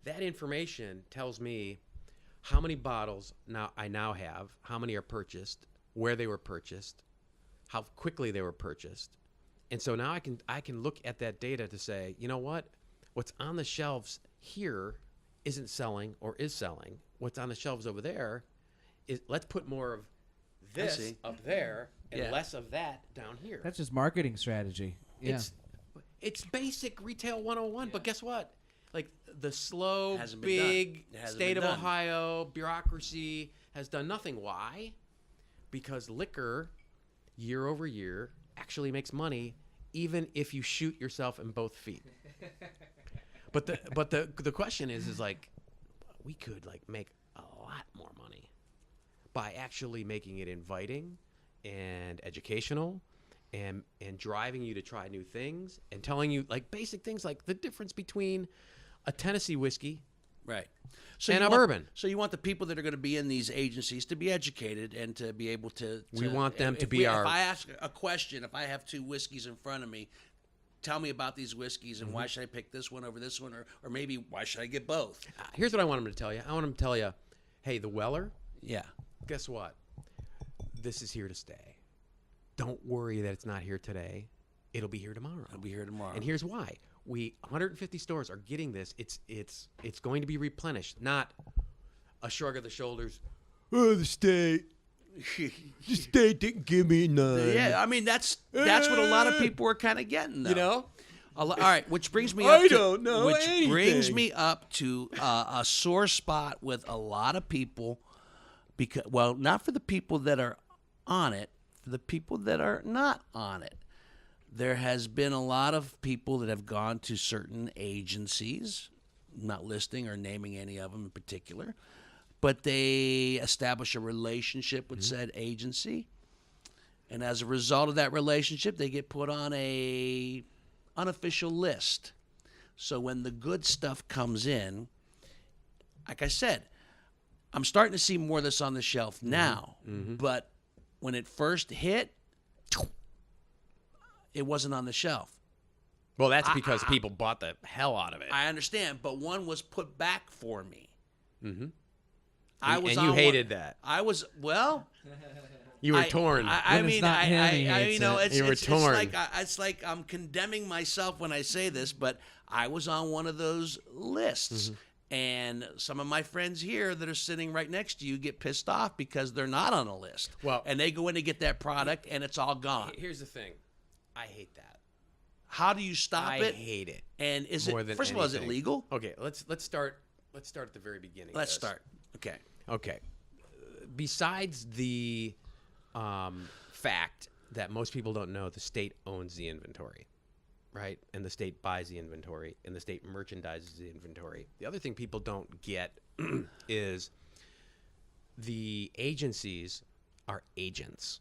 B: that information tells me how many bottles I now have, how many are purchased, where they were purchased, how quickly they were purchased. And so now I can look at that data to say, you know what? What's on the shelves here isn't selling or is selling. What's on the shelves over there is, let's put more of this up there and less of that down here.
C: That's just marketing strategy. Yeah.
B: It's basic retail 101, but guess what? Like the slow,
A: Hasn't been
B: big
A: done. It hasn't
B: state
A: been
B: of
A: done.
B: Ohio bureaucracy has done nothing. Why? Because liquor, year over year, actually makes money, even if you shoot yourself in both feet. But the question is like, we could like make a lot more money by actually making it inviting and educational and driving you to try new things and telling you like basic things like the difference between a Tennessee whiskey
A: Right.
B: and a bourbon.
A: So you want the people that are going to be in these agencies to be educated and to be able to
B: We want them to
A: if
B: be
A: If
B: our-
A: I ask a question, if I have two whiskeys in front of me, tell me about these whiskeys and why should I pick this one over this one, or maybe why should I get both?
B: Here's what I want them to tell you. I want them to tell you, hey, the Weller,
A: Yeah.
B: guess what? This is here to stay. Don't worry that it's not here today. It'll be here tomorrow.
A: I'll be here tomorrow.
B: And here's why. 150 stores are getting this. It's going to be replenished. Not a shrug of the shoulders. Oh, the state didn't give me none.
A: Yeah, I mean that's what a lot of people are kind of getting, though.
B: You know?
A: All right, which brings me up brings
B: anything.
A: me up to a sore spot with a lot of people, because not for the people that are on it, for the people that are not on it. There has been a lot of people that have gone to certain agencies, not listing or naming any of them in particular, but they establish a relationship with said agency, and as a result of that relationship, they get put on a unofficial list. So when the good stuff comes in, like I said, I'm starting to see more of this on the shelf now, but when it first hit, it wasn't on the shelf.
B: Well, that's because people bought the hell out of it.
A: I understand, but one was put back for me.
B: Mm-hmm.
A: And
B: you hated that.
A: I was,
B: You were torn.
A: I mean, you know,
B: You were torn.
A: It's like I'm condemning myself when I say this, but I was on one of those lists. And some of my friends here that are sitting right next to you get pissed off because they're not on a list.
B: Well,
A: and they go in to get that product, and it's all gone.
B: Here's the thing. I hate that.
A: How do you stop it?
B: I hate it.
A: And is
B: more
A: it,
B: than
A: first of all, is it
B: anything.
A: legal?
B: Okay, let's start at the very beginning.
A: Let's start.
B: Okay. Besides the fact that most people don't know, the state owns the inventory, right? And the state buys the inventory, and the state merchandises the inventory. The other thing people don't get is the agencies are agents.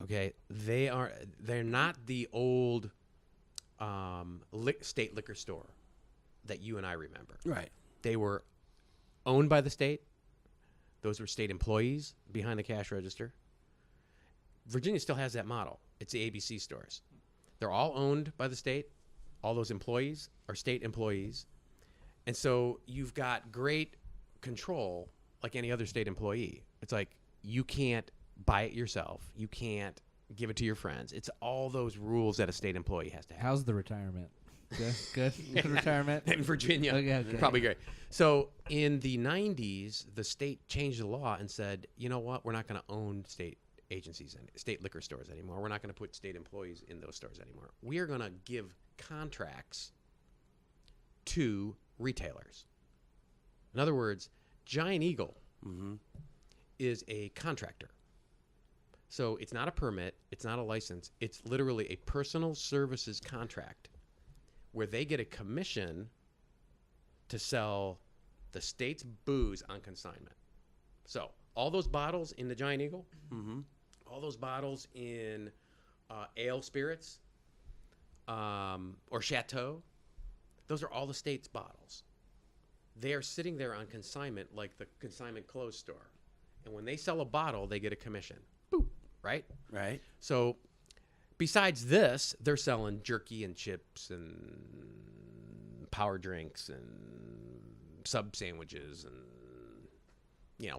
B: Okay, they're not the old state liquor store that you and I remember.
A: Right.
B: They were owned by the state. Those were state employees behind the cash register. Virginia still has that model. It's the ABC stores. They're all owned by the state. All those employees are state employees. And so you've got great control like any other state employee. It's like you can't buy it yourself. You can't give it to your friends. It's all those rules that a state employee has to have.
C: How's the retirement? Good retirement?
B: In Virginia.
C: Okay.
B: Probably great. So in the 90s, the state changed the law and said, you know what? We're not going to own state agencies and state liquor stores anymore. We're not going to put state employees in those stores anymore. We are going to give contracts to retailers. In other words, Giant Eagle is a contractor. So it's not a permit. It's not a license. It's literally a personal services contract where they get a commission to sell the state's booze on consignment. So all those bottles in the Giant Eagle, all those bottles in ale spirits or Chateau, those are all the state's bottles. They are sitting there on consignment like the consignment clothes store. And when they sell a bottle, they get a commission. Boop, right?
A: Right.
B: So besides this, they're selling jerky and chips and power drinks and sub sandwiches and,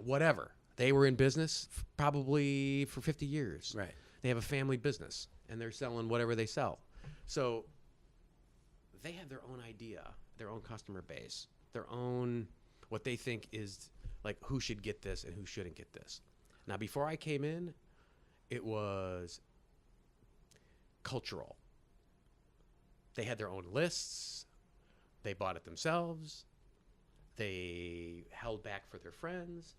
B: whatever. They were in business probably for 50 years.
A: Right.
B: They have a family business, and they're selling whatever they sell. So they have their own idea, their own customer base, their own what they think is like who should get this and who shouldn't get this. Now, before I came in, it was cultural. They had their own lists. They bought it themselves. They held back for their friends.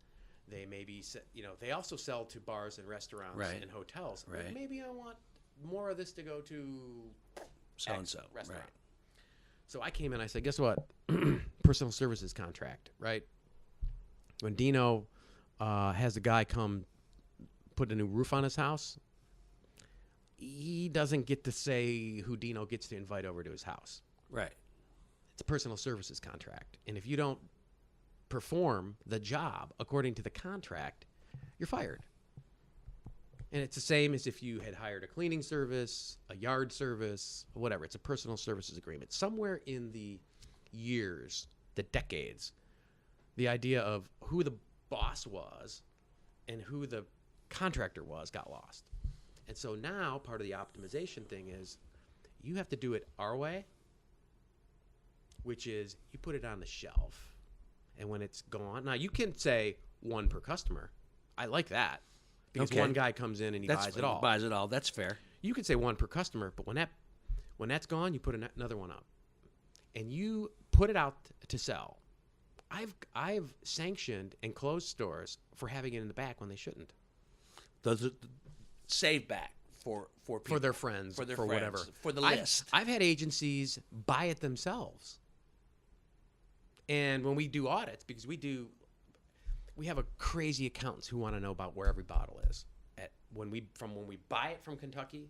B: They maybe, they also sell to bars and restaurants and hotels.
A: Right.
B: Like, maybe I want more of this to go to
A: So-and-so.
B: restaurant.
A: Right.
B: So I came in, I said, guess what? Personal services contract, right? When Dino has the guy come put a new roof on his house, he doesn't get to say who Dino gets to invite over to his house.
A: Right.
B: It's a personal services contract. And if you don't perform the job according to the contract, you're fired. And it's the same as if you had hired a cleaning service, a yard service, whatever. It's a personal services agreement. Somewhere in the years, the decades, the idea of who the boss was and who the contractor was got lost. And so now part of the optimization thing is you have to do it our way, which is you put it on the shelf and when it's gone, now you can say one per customer. I like that because
A: Okay.
B: one guy comes in and he buys it all.
A: Buys it all. That's fair.
B: You could say one per customer, but when that's gone, you put another one up, and you put it out to sell. I've sanctioned and closed stores for having it in the back when they shouldn't.
A: Does it save back for people,
B: For their friends,
A: for their
B: for
A: friends,
B: whatever,
A: for the list.
B: I've had agencies buy it themselves, and when we do audits, because we have a crazy accountants who want to know about where every bottle is when we buy it from Kentucky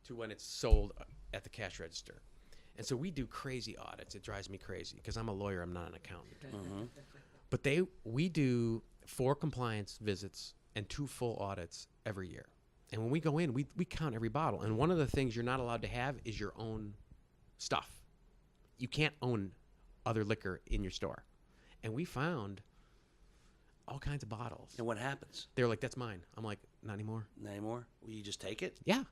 B: to when it's sold at the cash register. And so we do crazy audits. It drives me crazy because I'm a lawyer. I'm not an accountant. But we do 4 compliance visits and 2 full audits every year. And when we go in, we count every bottle. And one of the things you're not allowed to have is your own stuff. You can't own other liquor in your store. And we found all kinds of bottles.
A: And what happens?
B: They're like, that's mine. I'm like, not anymore.
A: Not anymore? Will you just take it?
B: Yeah.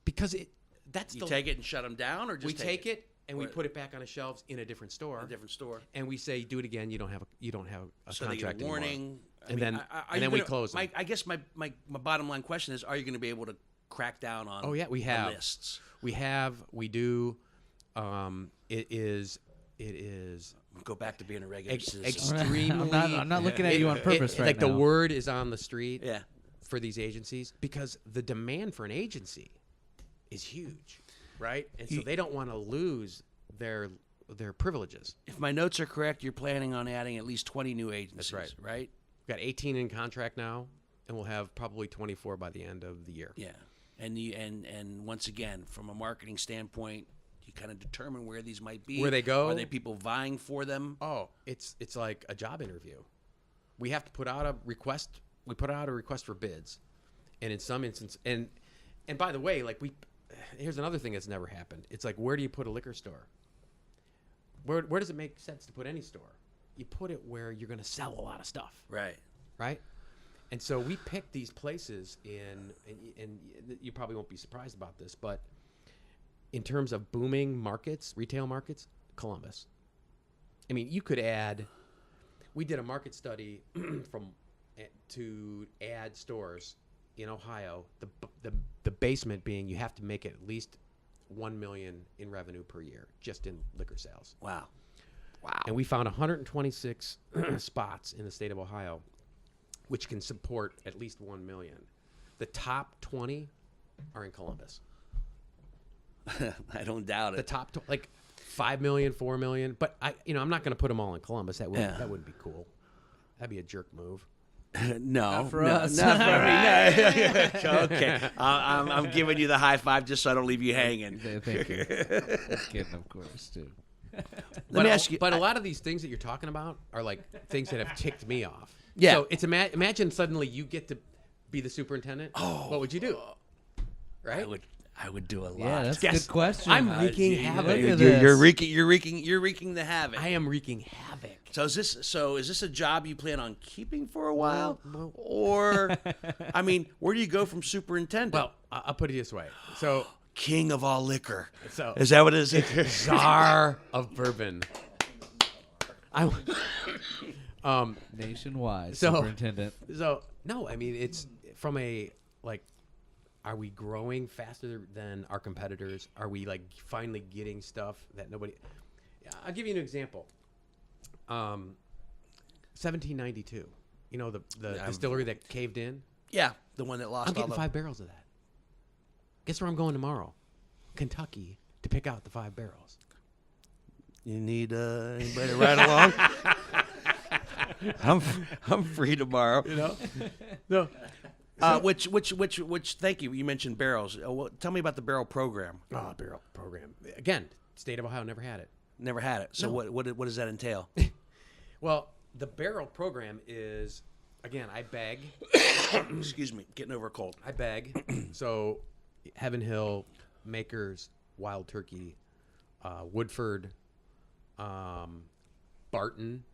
B: Because
A: You take it and shut them down, or just
B: we take it and we
A: What?
B: put it back on the shelves in a different store.
A: a different store?
B: And we say, do it again. You don't have a
A: So they
B: contract
A: get a warning.
B: anymore.
A: I
B: And
A: mean,
B: then-
A: are
B: and
A: you
B: then we
A: gonna-
B: close them.
A: I guess my bottom line question is: are you going to be able to crack down on?
B: Oh yeah, we
A: the
B: have
A: lists.
B: We do. It is
A: Go back to being a regular citizen.
B: extremely.
C: I'm not looking at you on purpose right
B: like
C: now.
B: the word is on the street.
A: Yeah.
B: For these agencies, because the demand for an agency is huge, right? And so they don't want to lose their privileges.
A: If my notes are correct, you're planning on adding at least 20 new agencies.
B: That's right.
A: Right?
B: We've got 18 in contract now, and we'll have probably 24 by the end of the year.
A: Yeah. And once again, from a marketing standpoint, you kind of determine where these might be.
B: Where they go.
A: Are they people vying for them?
B: Oh, it's like a job interview. We have to put out a request. We put out a request for bids, and in some instances, and by the way, like here's another thing that's never happened. It's like, where do you put a liquor store? Where does it make sense to put any store? You put it where you're going to sell a lot of stuff,
A: Right.
B: right? And so we pick these places and you probably won't be surprised about this, but in terms of booming markets, retail markets, Columbus. I mean, you could add. We did a market study to add stores in Ohio. The basement being you have to make at least $1 million in revenue per year just in liquor sales.
A: Wow.
B: And we found 126 spots in the state of Ohio, which can support at least 1 million. The top 20 are in Columbus.
A: I don't doubt
B: The
A: it.
B: top, like 5 million, 4 million. But I'm not going to put them all in Columbus. That wouldn't be cool. That'd be a jerk move.
A: No,
C: Not for
A: no,
C: us.
A: Not for me. No. Okay, I'm giving you the high five just so I don't leave you hanging.
C: Thank you. Just kidding, of course, too.
A: Let me ask you.
B: But a lot of these things that you're talking about are like things that have ticked me off.
A: Yeah.
B: So it's imagine suddenly you get to be the superintendent. Oh. What would you do? Right.
A: I would do a lot.
C: Yeah, that's a
B: Yes.
C: good question.
B: I'm wreaking havoc.
C: Look at
A: You're
C: this.
A: wreaking the havoc.
B: I am wreaking havoc.
A: So is this a job you plan on keeping for a while, or I mean, where do you go from superintendent?
B: Well, I'll put it this way. So
A: King of all liquor.
B: So-
A: is that what it is?
B: czar of bourbon.
C: Nationwide
B: So-
C: superintendent.
B: So no, I mean it's from a like, are we growing faster than our competitors? Are we like finally getting stuff that nobody? I'll give you an example. 1792. You know the distillery that caved in.
A: Yeah, the one that lost
B: I'm
A: all
B: getting
A: the
B: 5 barrels of that. Guess where I'm going tomorrow? Kentucky to pick out the 5 barrels.
A: You need anybody to ride along? I'm free tomorrow.
B: You know, no.
A: Which thank you. You mentioned barrels. Tell me about the barrel program.
B: Oh, barrel program again. State of Ohio never had it.
A: Never had it. So
B: No.
A: what does that entail?
B: Well, the barrel program is, again, I beg.
A: Excuse me, getting over a cold.
B: I beg. So, Heaven Hill, Makers, Wild Turkey, Woodford, Barton,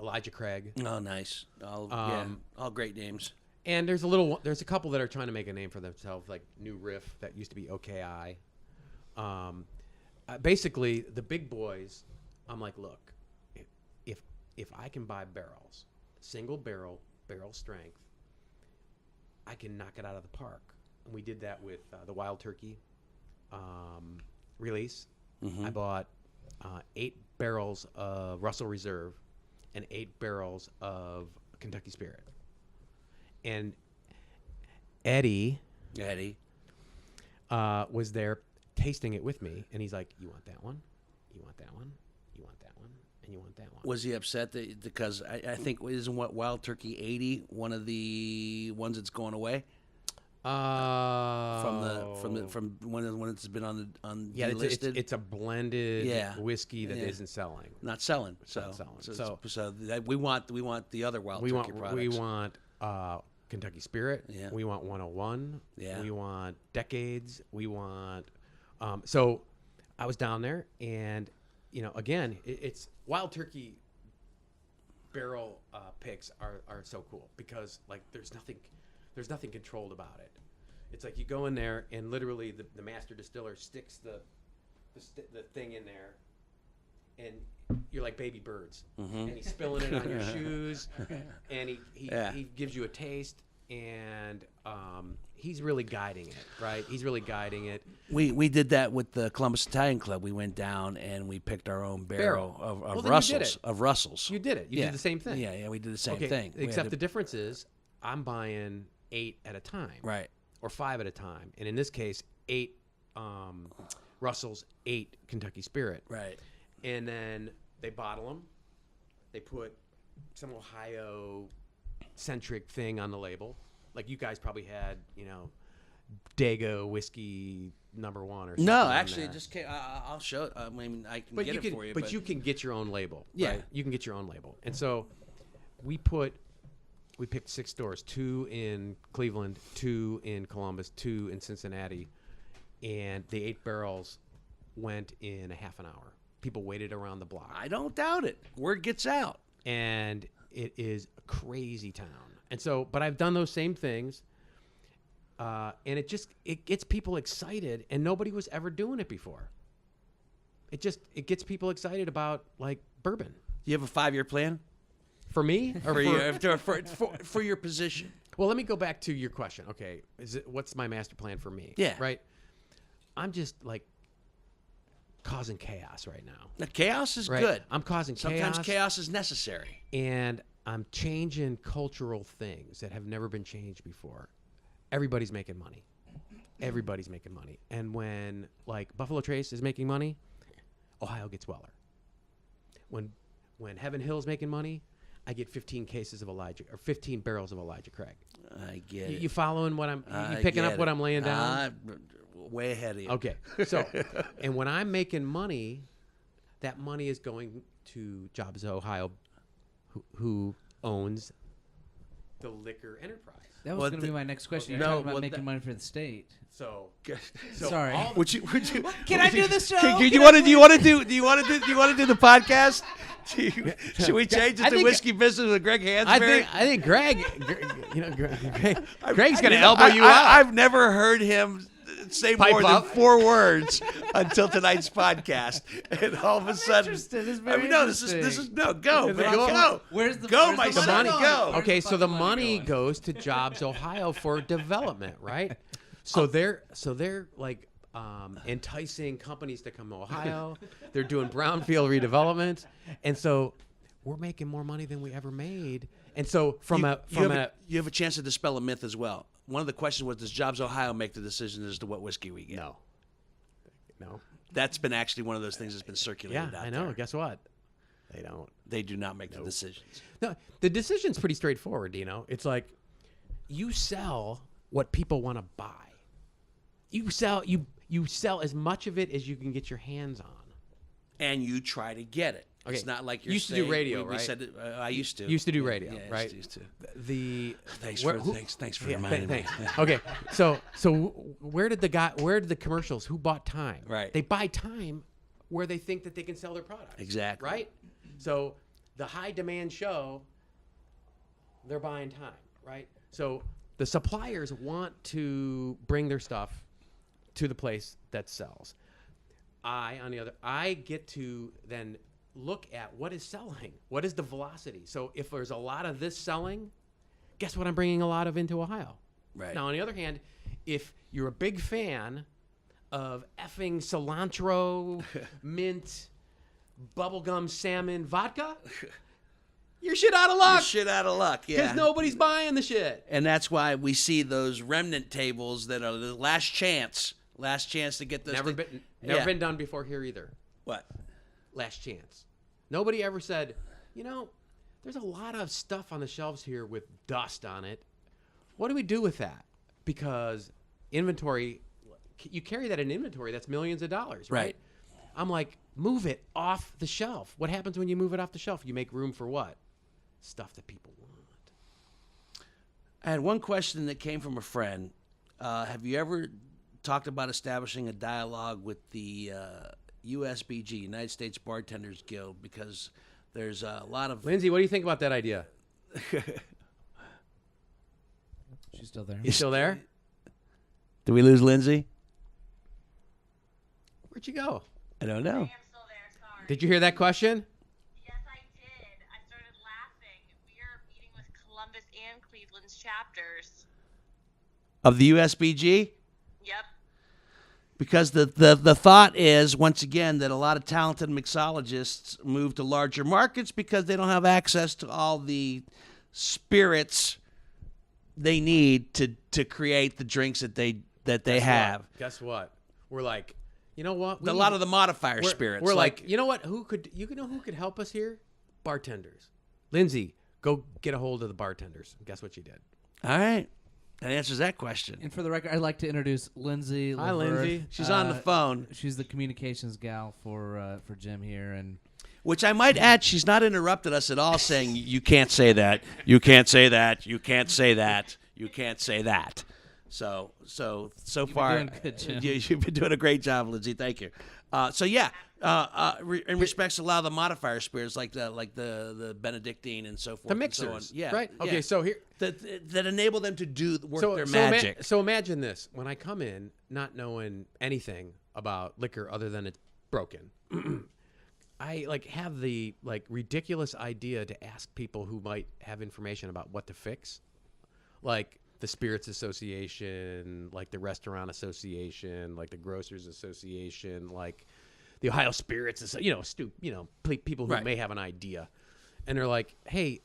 B: Elijah Craig.
A: Oh, nice. All great names.
B: And there's a couple that are trying to make a name for themselves, like New Riff that used to be OKI. basically the big boys, I'm like, look, if I can buy barrels, single barrel strength, I can knock it out of the park. And we did that with the Wild Turkey release. I bought 8 barrels of Russell Reserve and 8 barrels of Kentucky Spirit. And Eddie was there tasting it with me, and he's like, you want that one? You want that one? You want that one? And you want that one?
A: Was he upset because I think isn't what Wild Turkey 80 one of the ones that's going away? From when it's been on delisted?
B: It's a blended whiskey that isn't selling.
A: Not selling. We want the other Wild Turkey products.
B: We want Kentucky Spirit. Yeah. We want 101. Yeah. We want Decades. We want. So I was down there, and again, it's Wild Turkey barrel picks are so cool because like there's nothing controlled about it. It's like you go in there and literally the master distiller sticks the thing in there, and you're like baby birds, and he's spilling it on your shoes, and he gives you a taste, and he's really guiding it, right? He's really guiding it.
A: We did that with the Columbus Italian Club. We went down and we picked our own barrel of Russells. Of Russells.
B: You did it. You did the same thing.
A: Yeah, we did the same thing.
B: Except the difference is I'm buying 8 at a time.
A: Right.
B: Or 5 at a time. And in this case, 8 Russells, 8 Kentucky Spirit.
A: Right.
B: And then they bottle them. They put some Ohio-centric thing on the label. Like you guys probably had, Dago whiskey #1 or something.
A: No, actually, it just came. I'll show it. I mean, I can get it for you.
B: But you can get your own label.
A: Yeah.
B: Right? You can get your own label. And so we picked 6 stores, 2 in Cleveland, 2 in Columbus, 2 in Cincinnati, and the 8 barrels went in a half an hour. People waited around the block.
A: I don't doubt it. Word gets out.
B: And it is a crazy town. And so, but I've done those same things, and it gets people excited, and nobody was ever doing it before. It gets people excited about, like, bourbon.
A: You have a 5-year plan?
B: For me? Or
A: for your position?
B: Well, let me go back to your question. Okay, what's my master plan for me?
A: Yeah.
B: Right? I'm just, causing chaos right now.
A: The chaos is
B: right?
A: good.
B: I'm causing chaos.
A: Sometimes chaos is necessary.
B: And I'm changing cultural things that have never been changed before. Everybody's making money. Everybody's making money. And when, Buffalo Trace is making money, Ohio gets Weller. When Heaven Hill's making money, I get 15 cases of Elijah, or 15 barrels of Elijah Craig.
A: I get it.
B: You following what you picking up what I'm laying down?
A: Way ahead of you.
B: Okay. So, and when I'm making money, that money is going to Jobs Ohio, who owns the liquor enterprise.
C: That was going to be my next question. You're talking about making money for the state.
B: So
C: sorry.
A: Would you?
C: Can I do this show?
A: Do you want to do the podcast? Should we change it to Whiskey Business with Greg Hansberry?
B: I think Greg's going to elbow you out.
A: I've never heard him say more than 4 words until tonight's podcast, and all of a sudden,
C: This is very
A: this is go, man, go.
C: Where's the
A: my son,
C: money?
A: go.
B: Okay, so the money goes to Jobs Ohio for development, right? So they're enticing companies to come to Ohio. They're doing brownfield redevelopment, and so we're making more money than we ever made. And so you
A: have a chance to dispel a myth as well. One of the questions was, does Jobs Ohio make the decision as to what whiskey we get?
B: No.
A: That's been actually one of those things that's been circulated out there.
B: Yeah, I know. Guess what? They don't.
A: They do not make the decisions.
B: No, the decision's pretty straightforward, Dino. It's like you sell what people want to buy. You sell as much of it as you can get your hands on.
A: And you try to get it. Okay. It's not like you're
B: used to do radio, right?
A: We said I used to.
B: Used to do radio, right?
A: Used to.
B: Thanks
A: for reminding me.
B: Okay, so where did the commercials? Who bought time?
A: Right.
B: They buy time where they think that they can sell their product.
A: Exactly.
B: Right. So the high demand show, they're buying time, right? So the suppliers want to bring their stuff to the place that sells. I get to then look at what is selling. What is the velocity? So if there's a lot of this selling, guess what I'm bringing a lot of into Ohio?
A: Right.
B: Now, on the other hand, if you're a big fan of effing cilantro, mint, bubblegum, salmon, vodka, you're shit out of luck.
A: You're shit out of luck, yeah.
B: Because nobody's buying the shit.
A: And that's why we see those remnant tables that are the last chance to get those.
B: Never been done before here either.
A: What?
B: Last chance. Nobody ever said, there's a lot of stuff on the shelves here with dust on it. What do we do with that? Because inventory, you carry that in inventory, that's millions of dollars, right? I'm like, move it off the shelf. What happens when you move it off the shelf? You make room for what? Stuff that people want.
A: I had one question that came from a friend. Have you ever talked about establishing a dialogue with the USBG, United States Bartenders Guild, because there's a lot of...
B: Lindsay, what do you think about that idea?
C: She's still there.
B: You still there?
A: Did we lose Lindsay?
B: Where'd you go?
A: I don't know.
D: I am still there, sorry.
B: Did you hear that question?
D: Yes, I did. I started laughing. We are meeting with Columbus and Cleveland's chapters.
A: Of the USBG?
D: Yep.
A: Because the thought is, once again, that a lot of talented mixologists move to larger markets because they don't have access to all the spirits they need to create the drinks that they have.
B: Guess what? We're like, you know what?
A: A lot of the modifier
B: We're-
A: spirits.
B: We're like, you know what? Who could help us here? Bartenders. Lindsay, go get a hold of the bartenders. Guess what she did?
A: all right, that answers that question.
C: And for the record, I'd like to introduce Lindsay.
B: Hi,
C: Leverth.
B: Lindsay.
A: She's on the phone.
C: She's the communications gal for Jim here, and
A: Which I might add, she's not interrupted us at all, saying you can't say that, you can't say that, you can't say that, you can't say that. So far,
C: doing good, Jim.
A: you've been doing a great job, Lindsay. Thank you. In respects to a lot of the modifier spirits, like the Benedictine and so forth,
B: The
A: and so on.
B: mixers.
A: Yeah.
B: Right?
A: yeah.
B: Okay, so here.
A: that enable them to do work their magic.
B: So imagine this. When I come in not knowing anything about liquor other than it's broken, I have the ridiculous idea to ask people who might have information about what to fix. Like the Spirits Association, like the Restaurant Association, like the Grocers Association, like the Ohio Spirits, people who
A: Right.
B: may have an idea. And they're like, hey,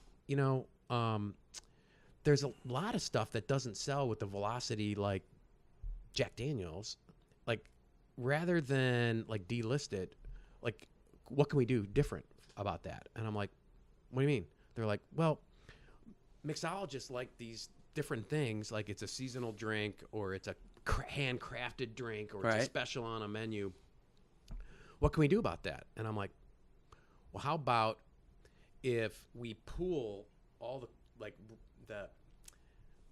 B: there's a lot of stuff that doesn't sell with the velocity like Jack Daniels. Like, rather than delist it, what can we do different about that? And I'm like, what do you mean? They're like, well, mixologists like these different things, like it's a seasonal drink or it's a handcrafted drink or it's a
A: Right.
B: special on a menu. What can we do about that? And I'm like, well, how about if we pool all the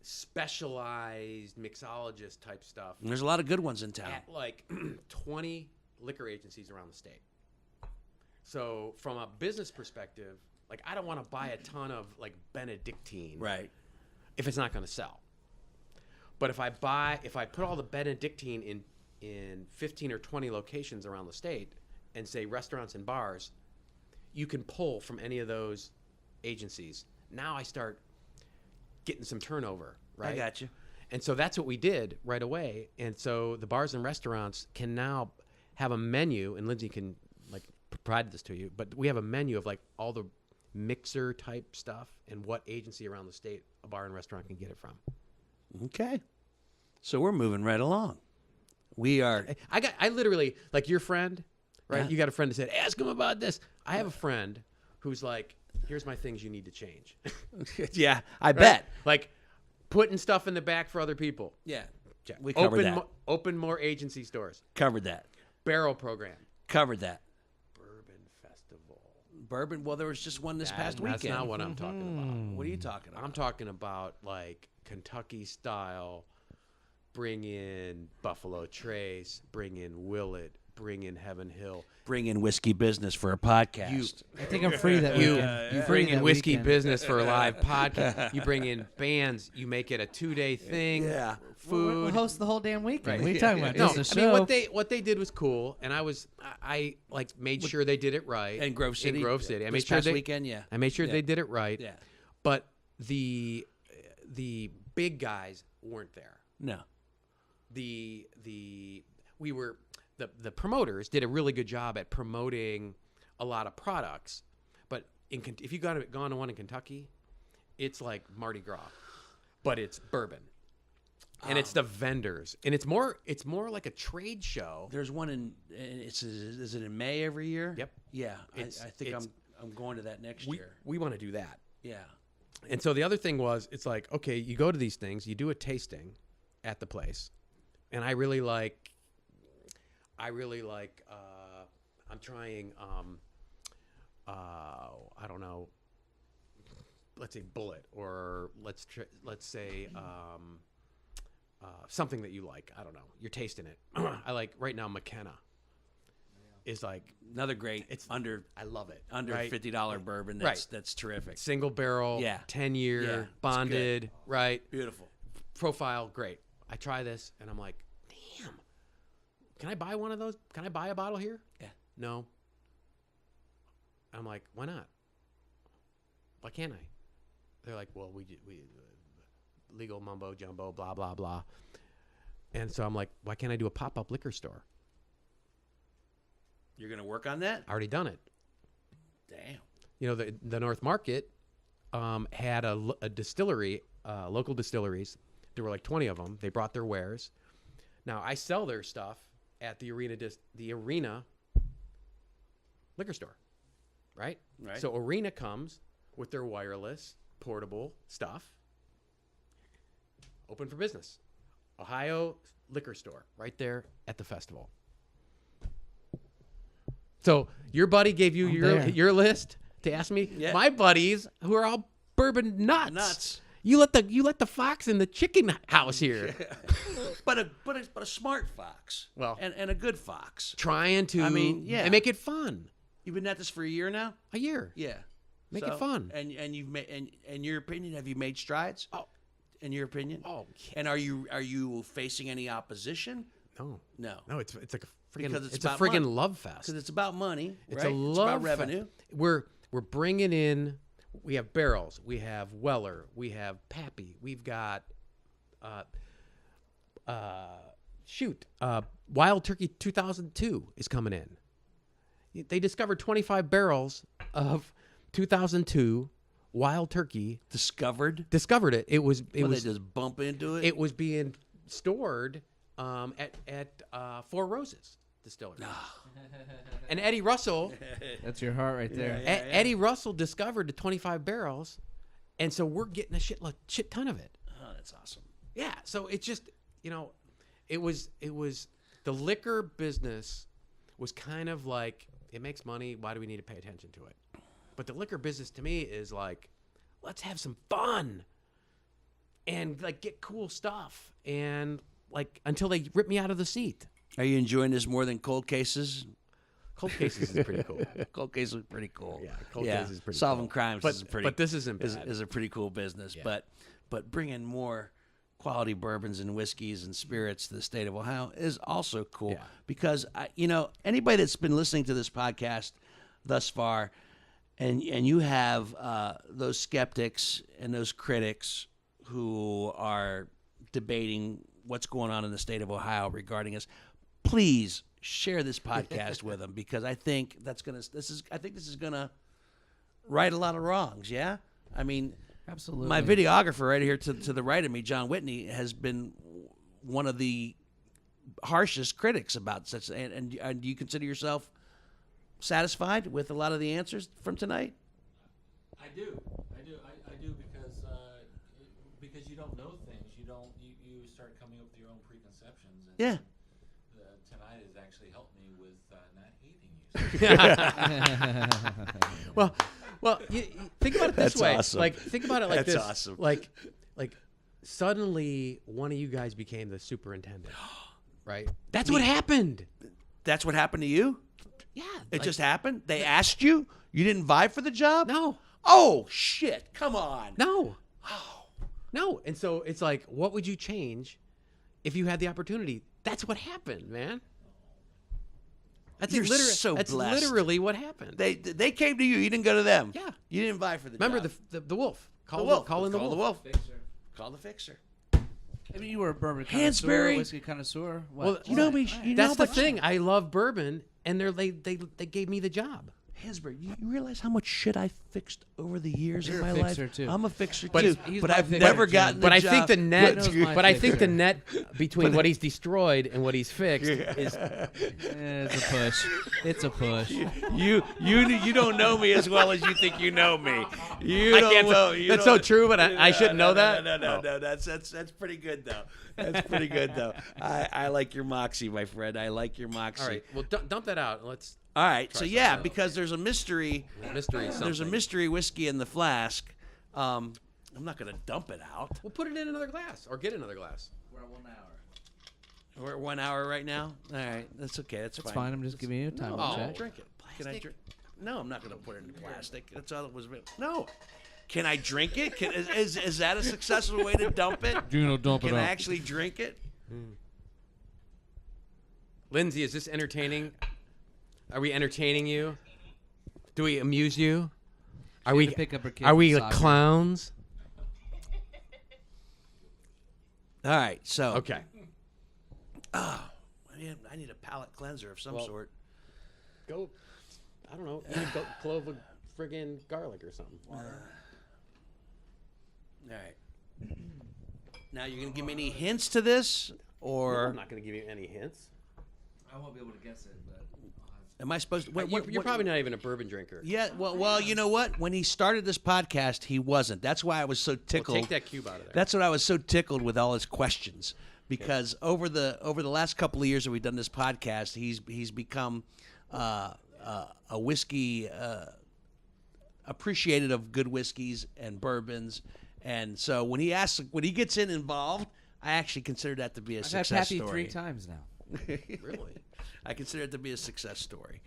B: specialized mixologist type stuff
A: And there's a lot of good ones in town.
B: at 20 liquor agencies around the state. So from a business perspective, I don't want to buy a ton of Benedictine
A: Right.
B: if it's not going to sell. But if I put all the Benedictine in 15 or 20 locations around the state and say restaurants and bars, you can pull from any of those agencies. Now I start getting some turnover, right?
A: I got you.
B: And so that's what we did right away. And so the bars and restaurants can now have a menu, and Lindsay can provide this to you, but we have a menu of all the mixer type stuff and what agency around the state a bar and restaurant can get it from.
A: Okay. So we're moving right along. We are.
B: I literally, your friend, right?
A: Yeah.
B: You got a friend that said, ask him about this. I have a friend who's like, here's my things you need to change.
A: Yeah, I
B: Right?
A: bet.
B: Putting stuff in the back for other people.
A: Yeah. We covered that.
B: Open more agency stores.
A: Covered that.
B: Barrel program.
A: Covered that.
B: Bourbon festival.
A: Bourbon. Well, there was just one this past weekend.
B: That's not what I'm talking about.
A: What are you talking about?
B: I'm talking about Kentucky style. Bring in Buffalo Trace. Bring in Willet. bring in Heaven Hill.
A: Bring in Whiskey Business for a podcast.
C: I think I'm free that
B: You
C: weekend.
B: you bring in Whiskey Business for a live podcast. You bring in bands. You make it a 2-day thing.
A: Yeah.
C: We'll
B: Food.
C: host the whole damn weekend.
B: Right.
C: What are you talking about?
B: No,
C: Just a
B: I mean
C: show.
B: what they did was cool, and I like made sure they did it right.
A: In Grove City.
B: In Grove City, I
A: This
B: made sure
A: past
B: they
A: weekend, yeah.
B: I made sure
A: Yeah.
B: they did it right.
A: Yeah.
B: But the big guys weren't there.
A: No.
B: The promoters did a really good job at promoting a lot of products, but if you gone to one in Kentucky, it's like Mardi Gras, but it's bourbon, and it's the vendors, and it's more like a trade show.
A: There's one is it in May every year?
B: Yep.
A: Yeah. I
B: It's-
A: think
B: it's-
A: I'm going to that next year.
B: We want to do that.
A: Yeah.
B: And so the other thing was, it's like, okay, you go to these things, you do a tasting at the place, and I really like. I'm trying. I don't know. Let's say Bullet, or let's say something that you like. I don't know. You're tasting it. I like right now. McKenna is like
A: Another great.
B: It's-
A: under.
B: I love it.
A: Under
B: right?
A: $50 bourbon. That's terrific.
B: Single barrel.
A: Yeah.
B: 10-year.
A: Yeah, it's
B: Bonded. Right.
A: Beautiful.
B: Profile, great. I try this and I'm like, damn, can I buy one of those? Can I buy a bottle here?
A: Yeah.
B: No. I'm like, why not? Why can't I? They're like, well, we legal mumbo jumbo, blah, blah, blah. And so I'm like, why can't I do a pop-up liquor store?
A: You're going to work on that?
B: I already done it.
A: Damn.
B: You know, the North Market had a distillery, local distilleries. There were like 20 of them. They brought their wares. Now I sell their stuff at the Arena liquor store, right?
A: Right.
B: So Arena comes with their wireless portable stuff. Open for business. Ohio liquor store right there at the festival. So your buddy gave you your list to ask me.
A: Yeah.
B: My buddies, who are all bourbon nuts.
A: Nuts.
B: You let the fox in the chicken house here.
A: But a smart fox.
B: Well-
A: and a good fox.
B: Trying to and make it fun.
A: You've been at this for a year now?
B: A year.
A: Yeah.
B: Make it fun.
A: And you've made and in your opinion, have you made strides?
B: Oh.
A: In your opinion?
B: Oh,
A: And are you facing any opposition?
B: no.
A: No.
B: No, it's like a friggin'
A: Because it's
B: it's a
A: about
B: friggin'
A: money.
B: love fest.
A: Because it's about money,
B: It's
A: right?
B: a love
A: It's about
B: fe-
A: revenue.
B: We're bringing in. We have barrels. We have Weller. We have Pappy. We've got Wild Turkey 2002 is coming in. They discovered 25 barrels of 2002 Wild Turkey.
A: Discovered.
B: Discovered it. It was
A: They just bump into it.
B: it was being stored at Four Roses Distillery. And Eddie Russell.
C: That's your heart right there.
B: Eddie Russell discovered the 25 barrels, and so we're getting a shit ton of it.
A: Oh, that's awesome.
B: Yeah, so it's just, it was the liquor business was kind of like, it makes money, why do we need to pay attention to it? But the liquor business to me is like, let's have some fun and like get cool stuff and like until they rip me out of the seat.
A: Are you enjoying this more than Cold Cases?
B: Cold Cases is pretty cool.
A: Cold Cases is pretty cool.
B: Yeah, Cold Cases is pretty
A: Solving
B: cool.
A: crimes
B: But-
A: is pretty.
B: but this isn't bad.
A: is a pretty cool business.
B: Yeah.
A: But bringing more quality bourbons and whiskeys and spirits to the state of Ohio is also cool.
B: Yeah.
A: Because anybody that's been listening to this podcast thus far, and you have those skeptics and those critics who are debating what's going on in the state of Ohio regarding us, please share this podcast with them, because I think this is gonna right a lot of wrongs. Yeah, I mean,
C: Absolutely.
A: my videographer right here to the right of me, John Whitney, has been one of the harshest critics about such. And do you consider yourself satisfied with a lot of the answers from tonight?
E: I do because you don't know things. You start coming up with your own preconceptions. And
A: Yeah.
E: Tonight has actually helped me with not hating you.
B: Well, you think about it this
A: That's
B: way.
A: awesome.
B: Like, think about it like
A: That's
B: this.
A: awesome.
B: Like, suddenly one of you guys became the superintendent, right? That's what happened.
A: That's what happened to you?
B: Yeah.
A: It just happened? They asked you? You didn't vie for the job?
B: No.
A: Oh, shit. Come on.
B: No. No. And so it's like, what would you change if you had the opportunity? That's what happened, man. That's
A: You're so
B: That's
A: blessed.
B: literally what happened.
A: They came to you. You didn't go to them.
B: Yeah.
A: You didn't vie for the
B: Remember
A: job.
B: the wolf.
A: The wolf.
B: Call in the wolf.
E: Fixer.
A: Call the fixer.
C: I mean, you were a bourbon connoisseur,
A: Hansberry.
C: whiskey connoisseur. What?
B: Well,
A: You know me. You know
B: That's the
A: much-
B: thing. I love bourbon, and they gave me the job.
A: Hansberry, you realize how much shit I fixed over the years
C: You're
A: of
C: a
A: my
C: fixer,
A: life?
C: too.
A: I'm a fixer
B: But
A: too.
C: he's
A: But
C: my
A: I've
C: fixer,
A: never
C: Jim.
A: gotten the
B: But I
A: job.
B: think the net.
C: knows my
B: But I think the
C: fixer.
B: net between what he's destroyed and what he's fixed is.
C: It's a push. It's a push.
A: You don't know me as well as you think you know me. You
B: I
A: don't
B: can't.
A: know. You
B: That's
A: don't-
B: so true, but I shouldn't know that.
A: No. That's pretty good though. That's pretty good though. I like your moxie, my friend. I like your moxie.
B: All right. Well, dump that out. Let's
A: All right. So
B: something
A: yeah,
B: else.
A: because there's a mystery.
B: mystery.
A: There's a
B: something.
A: mystery whiskey in the flask. I'm not gonna dump it out.
B: We'll put it in another glass or get another glass.
C: We're at 1 hour.
A: We're at 1 hour right now. All right, that's okay. That's
C: It's fine. I'm just giving you a time
B: No.
C: to check.
A: Drink it. Can I
B: Plastic?
A: drink? No, I'm not going to put it in plastic. That's all it was. No. Can I drink it? Is that a successful way to dump it?
C: Dino, dump
A: Can I actually drink it?
B: Lindsay, is this entertaining? Are we entertaining you? Do we amuse you? Are we?
C: to pick up her kid
B: Are we
C: from
B: like
C: soccer.
B: clowns?
A: All right. So.
B: Okay.
A: I need a palate cleanser of some
B: Well-
A: sort.
B: Go. I don't know. Go clove of friggin' garlic or something.
A: All right. Now you're going to give me any hints to this, or
B: I'm not going to give you any hints.
C: I won't be able to guess it, but
A: am I supposed to?
B: You're probably not even a bourbon drinker.
A: Yeah. Well. You know what? When he started this podcast, he wasn't. That's why I was so
B: Well,
A: tickled.
B: take that cube out of there.
A: That's what I was so tickled with all his questions, because over the last couple of years that we've done this podcast, he's become a whiskey appreciated of good whiskeys and bourbons, and so when he gets involved, I actually consider that to be a
C: I've had
A: success
C: Pappy
A: story.
C: 3 times now.
B: Really?
A: I consider it to be a success story.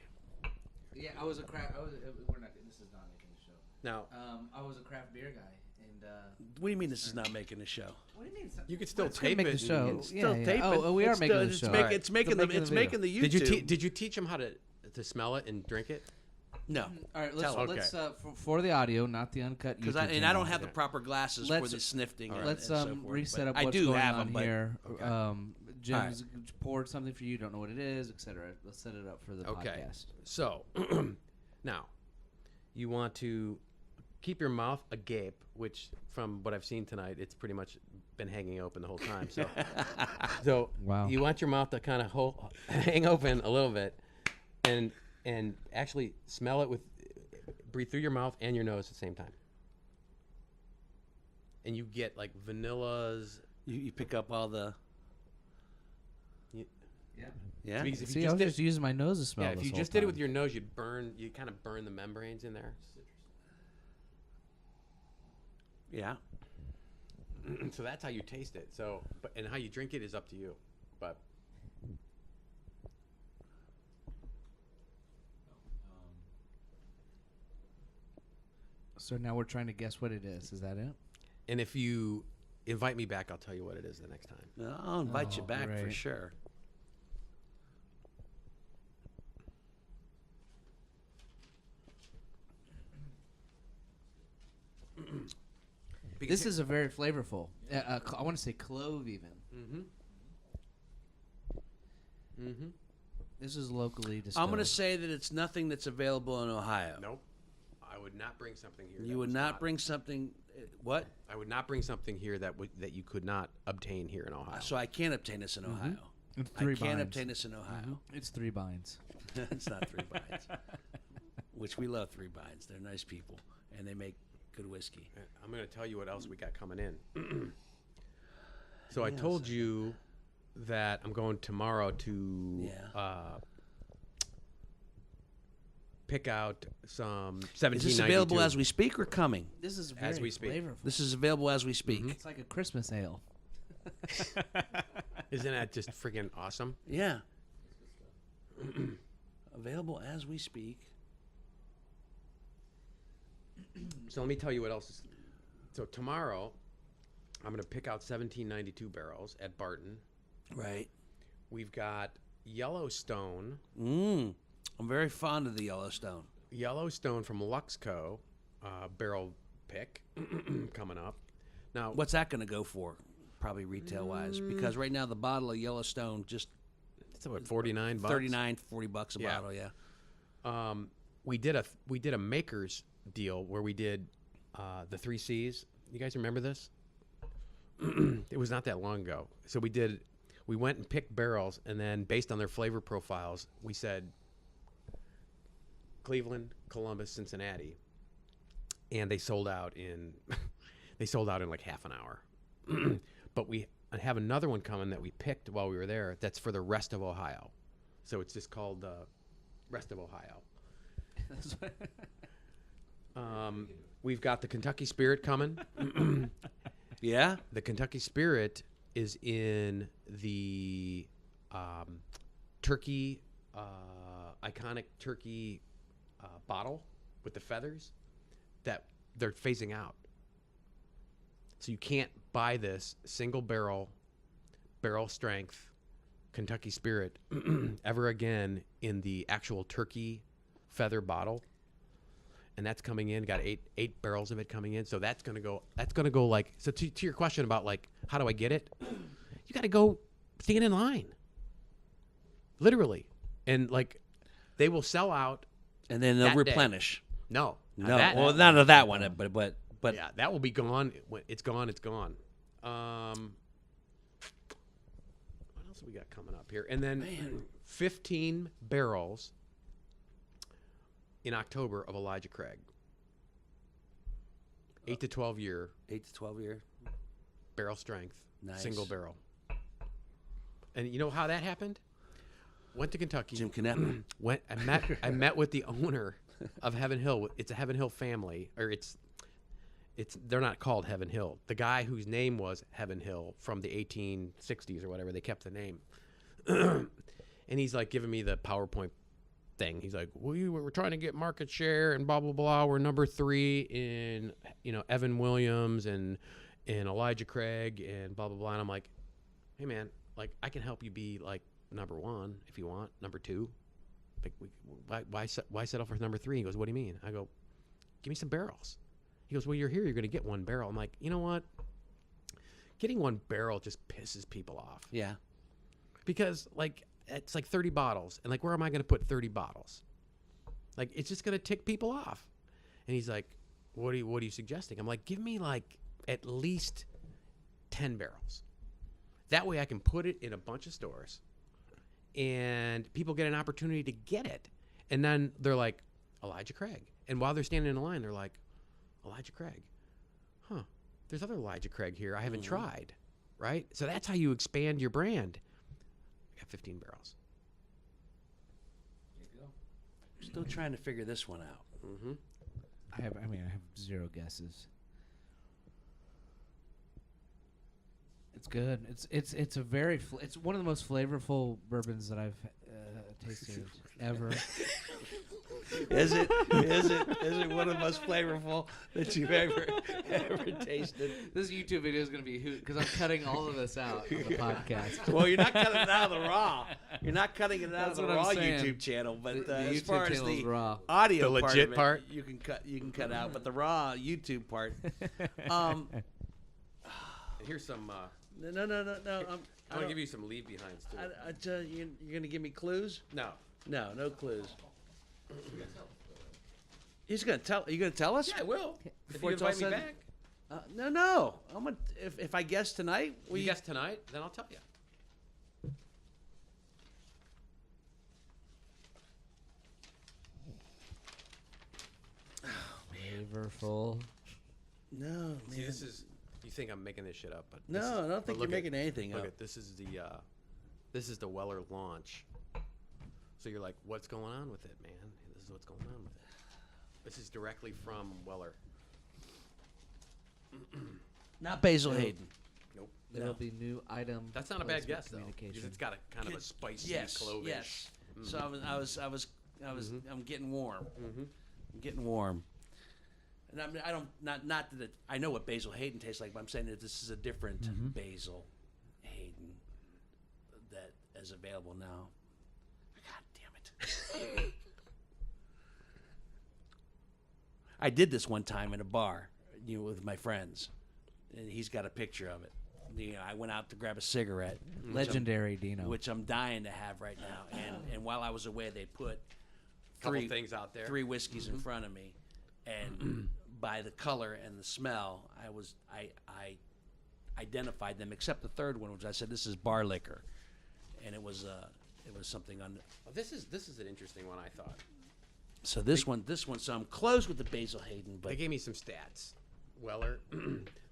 C: Yeah, I was a craft. We're not. This is not making the show.
B: Now
C: I was a craft beer guy, and
A: What do you mean this is not making the show?
C: what do you mean?
B: you could still
C: It's gonna
B: tape
C: make
B: it.
C: the show.
A: You can still
C: Yeah.
A: tape it.
C: Oh, we are
A: It's
C: making
A: still-
C: the
A: it's
C: show.
A: make-
C: Alright.
A: It's making
C: Still
A: the it's
C: video.
A: making the
B: Did you
A: YouTube.
B: did you teach him how to smell it and drink it?
A: No,
C: All right, let's
B: Tell-
C: let's for the audio, not the uncut.
A: because
C: YouTube
A: I don't
C: channel.
A: have the proper glasses for
C: Let's-
A: the snifting.
B: All right.
A: and-
C: Let's
A: and so forth,
C: reset
A: but
C: up
A: I
C: what's
A: do
C: going
A: have
C: on
A: them, but
C: here.
B: Okay.
C: Jim's poured something for you. Don't know what it is, etc. Let's set it up for the
B: Okay.
C: podcast.
B: So now you want to keep your mouth agape, which from what I've seen tonight, it's pretty much been hanging open the whole time. So
C: Wow.
B: you want your mouth to kind of hang open a little bit, and actually smell it breathe through your mouth and your nose at the same time, and you get like vanillas.
A: you pick up all the
C: Yeah.
A: yeah.
B: Because if
C: See,
B: you
C: I
B: just
C: was
B: did,
C: just using my nose to smell.
B: yeah, if
C: this
B: you
C: whole
B: just did it
C: time.
B: with your nose, you kind of burn the membranes in there.
A: Yeah.
B: So that's how you taste it. So, and how you drink it is up to you. But
C: So now we're trying to guess what it is. Is that it?
B: and if you invite me back, I'll tell you what it is the next time.
A: I'll invite you
C: Oh,
A: back for
C: great.
A: sure.
B: Because
C: This is a very flavorful. I want to say clove even. This is locally distilled.
A: I'm going to say that it's nothing that's available in Ohio.
B: nope. I would not bring something here.
A: You
B: that
A: would
B: was
A: not bring something. What?
B: I would not bring something here that you could not obtain here in Ohio.
A: So I can't obtain this in Ohio.
C: It's
A: I
C: 3
A: can't
C: binds.
A: obtain this in Ohio.
C: It's 3 binds.
A: It's not 3 binds. Which we love 3 binds. They're nice people and they make good whiskey.
B: I'm going to tell you what else we got coming in. So I
A: Yeah,
B: told
A: so-
B: you that I'm going tomorrow to
A: Yeah.
B: pick out some 1792.
A: Is this available as we speak or coming?
C: This is very
B: As we speak.
C: flavorful.
A: This is available as we speak.
C: It's like a Christmas ale.
B: Isn't that just freaking awesome?
A: Yeah. Available as we speak.
B: So let me tell you what else is. So tomorrow, I'm going to pick out 1792 barrels at Barton.
A: Right.
B: We've got Yellowstone.
A: I'm very fond of the Yellowstone.
B: Yellowstone from Luxco, barrel pick coming up. Now,
A: What's that going to go for? Probably retail-wise. Because right now the bottle of Yellowstone just
B: it's about $49.
A: $39, $40 a
B: Yeah.
A: bottle, yeah.
B: We did a makers deal where we did the 3 C's. You guys remember this? It was not that long ago. So we went and picked barrels, and then based on their flavor profiles, we said Cleveland, Columbus, Cincinnati, and they sold out in like half an hour. But we have another one coming that we picked while we were there. That's for the rest of Ohio. So it's just called Rest of Ohio. We've got the Kentucky Spirit coming.
A: Yeah?
B: The Kentucky Spirit is in the turkey, iconic turkey bottle with the feathers that they're phasing out. So you can't buy this single barrel strength Kentucky Spirit ever again in the actual turkey feather bottle. And that's coming in. Got eight barrels of it coming in. So that's gonna go like. So to your question about like how do I get it? You got to go stand in line. Literally, and like they will sell out.
A: And then they'll
B: That day.
A: replenish.
B: No,
A: No,
B: that,
A: well, not of that one, but
B: yeah, that will be gone. It's gone. It's gone. What else have we got coming up here? And then 15 barrels in October of Elijah Craig. 8 to 12 year
A: 8 to 12 year.
B: barrel strength,
A: Nice.
B: single barrel. And you know how that happened? Went to Kentucky.
A: Jim Canepa.
B: I met with the owner of Heaven Hill. It's a Heaven Hill family, or they're not called Heaven Hill. The guy whose name was Heaven Hill from the 1860s or whatever, they kept the name. And he's like giving me the PowerPoint thing. He's like, we're trying to get market share and blah blah blah. We're number 3 in Evan Williams and Elijah Craig and blah blah blah. And I'm like, hey man, like I can help you be like number 1 if you want, number 2. Like why settle for number 3? He goes, what do you mean? I go, give me some barrels. He goes, well, you're here, you're going to get 1 barrel. I'm like, you know what? Getting 1 barrel just pisses people off.
A: Yeah.
B: Because like it's like 30 bottles, and like where am I going to put 30 bottles? Like it's just going to tick people off. And he's like, what are you suggesting? I'm like, give me like at least 10 barrels. That way I can put it in a bunch of stores and people get an opportunity to get it. And then they're like, Elijah Craig. And while they're standing in a line, they're like, Elijah Craig. Huh. There's other Elijah Craig here I haven't tried. Right? So that's how you expand your brand. I got 15 barrels.
A: Still trying to figure this one out.
B: Mm-hmm.
C: I have 0 guesses. It's good. It's a very it's one of the most flavorful bourbons that I've tasted ever.
A: Is it one of the most flavorful that you've ever tasted?
C: This YouTube video is going to be hoot because I'm cutting all of this out on the podcast.
A: Well, you're not cutting it out of the raw. You're not cutting it out
C: That's
A: of the
C: what I'm
A: raw
C: saying.
A: YouTube channel, but
C: The
A: as
C: YouTube
A: far as
C: channel is
A: the
C: raw.
A: audio
B: The legit
A: of it,
B: part?
A: you can cut out, but the raw YouTube part.
B: Here's some.
A: No.
B: I want to give you some leave behinds too.
A: You're gonna give me clues?
B: No.
A: No clues. He's gonna tell. Are you gonna tell us?
B: Yeah, I will. If
A: Before
B: you
A: it's all
B: invite me
A: said-
B: back.
A: No. I'm gonna. If I guess tonight,
B: Will you guess tonight? Then I'll tell you.
C: Flavorful.
A: No, man.
B: See, this is. You think I'm making this shit up, but
A: No,
B: this is,
A: I don't think
B: but
A: you're
B: look
A: making anything
B: Look
A: up.
B: at this is the Weller launch. So you're like, what's going on with it, man? This is what's going on with it. This is directly from Weller.
A: Not Basil Hayden.
B: Nope.
C: There will be new item.
B: That's not a bad
C: placement
B: guess though.
C: communication.
B: Because it's got a kind of a spicy,
A: Yes,
B: clovish.
A: yes. So I'm getting warm.
B: Mhm.
A: I'm getting warm. And I don't not that I know what Basil Hayden tastes like, but I'm saying that this is a different Basil Hayden that is available now. God damn it! I did this one time in a bar, with my friends, and he's got a picture of it. I went out to grab a cigarette,
C: Legendary Dino.
A: which I'm dying to have right now. And while I was away, they put
B: Couple things out there.
A: 3 whiskeys in front of me, and by the color and the smell, I identified them, except the third one, which I said this is bar liquor, and it was something on.
B: This is an interesting one, I thought.
A: So this one. So I'm close with the Basil Hayden, but
B: They gave me some stats. Weller,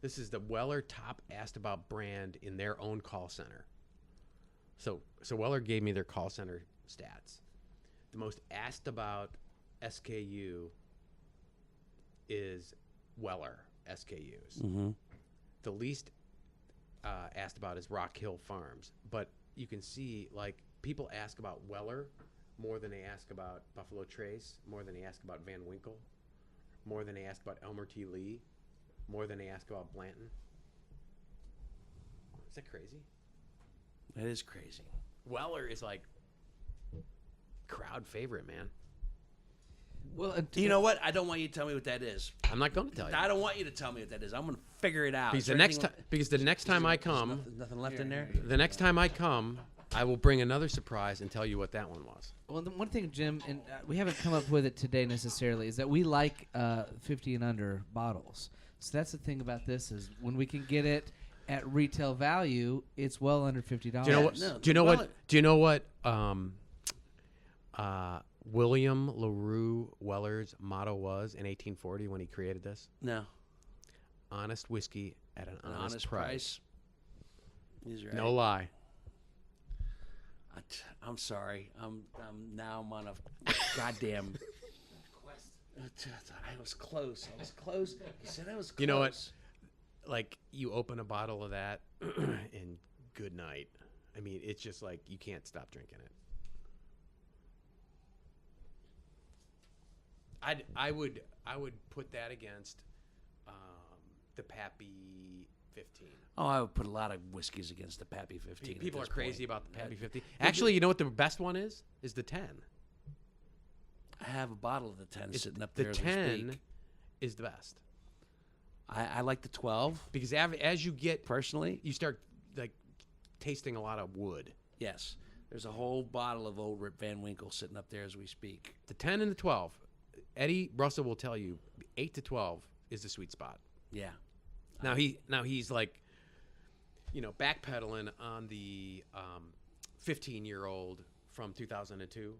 B: this is the Weller top asked about brand in their own call center. So Weller gave me their call center stats. The most asked about SKU is Weller SKUs. The least asked about is Rock Hill Farms. But you can see, like, people ask about Weller more than they ask about Buffalo Trace, more than they ask about Van Winkle, more than they ask about Elmer T. Lee, more than they ask about Blanton. Is that crazy?
A: that is crazy.
B: Weller is like crowd favorite, man.
C: Well,
A: You know what? I don't want you to tell me what that is.
B: I'm not going to tell you.
A: I don't want you to tell me what that is. I'm going to figure it out.
B: Because
A: Is
B: the
A: there
B: next
A: anything-
B: time, because the next time I come,
A: nothing left in there.
B: the next time I come, I will bring another surprise and tell you what that one was.
C: well, the one thing, Jim, and we haven't come up with it today necessarily, is that we like 50 and under bottles. So that's the thing about this is when we can get it at retail value, it's well under $50.
B: Do you know what?
A: no,
B: do you know
A: well,
B: what? Do you know what? William LaRue Weller's motto was in 1840 when he created this?
A: No.
B: Honest whiskey at an
A: An
B: honest, price.
A: He's right.
B: No lie.
A: I'm sorry. I'm on a goddamn quest. I was close. I was close. He said I was close.
B: You know what? Like, you open a bottle of that and good night. I mean, it's just like you can't stop drinking it. I would put that against the Pappy 15.
A: Oh, I would put a lot of whiskeys against the Pappy 15.
B: People are
A: at this
B: crazy
A: point.
B: about the Pappy 15. Actually, you know what the best one is? Is the 10.
A: I have a bottle of the 10
B: It's
A: sitting up
B: the
A: there as we
B: 10
A: speak.
B: is the best
A: I like the 12
B: because as you get,
A: personally.
B: you start like tasting a lot of wood.
A: Yes, there's a whole bottle of Old Rip Van Winkle sitting up there as we speak.
B: The 10 and the 12. Eddie Russell will tell you 8 to 12 is the sweet spot.
A: Yeah.
B: Now he's like, backpedaling on the 15-year-old from 2002.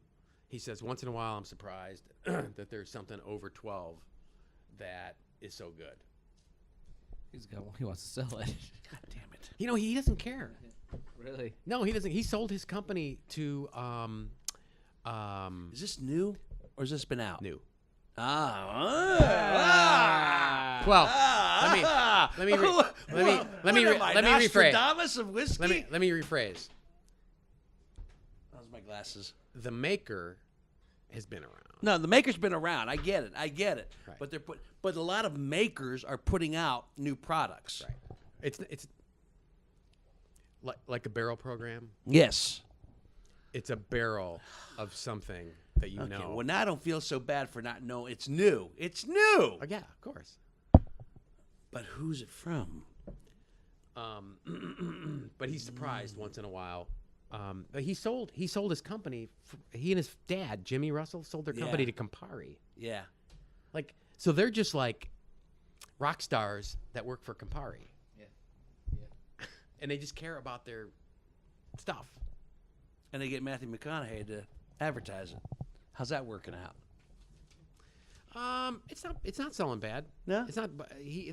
B: He says once in a while I'm surprised that there's something over 12 that is so good.
C: He wants to sell it.
A: God damn it.
B: He doesn't care.
C: Really?
B: No, he doesn't. He sold his company to
A: Is this new or has this been out?
B: new.
A: Well,
B: let me rephrase.
A: Nostradamus of whiskey.
B: Let me rephrase.
A: How's my glasses?
B: The maker has been around.
A: No, the maker's been around. I get it.
B: Right.
A: But a lot of makers are putting out new products.
B: Right. It's like a barrel program.
A: Yes.
B: It's a barrel of something that you
A: Okay.
B: know.
A: Well, now I don't feel so bad for not knowing. It's new. It's new.
B: Oh, yeah, of course.
A: But who's it from?
B: But he's surprised once in a while. But he sold his company. He and his dad, Jimmy Russell, sold their company
A: Yeah.
B: to Campari.
A: Yeah.
B: Like, so they're just like rock stars that work for Campari.
C: Yeah.
B: And they just care about their stuff.
A: And they get Matthew McConaughey to advertise it. How's that working out?
B: It's not selling bad.
A: No?
B: It's not.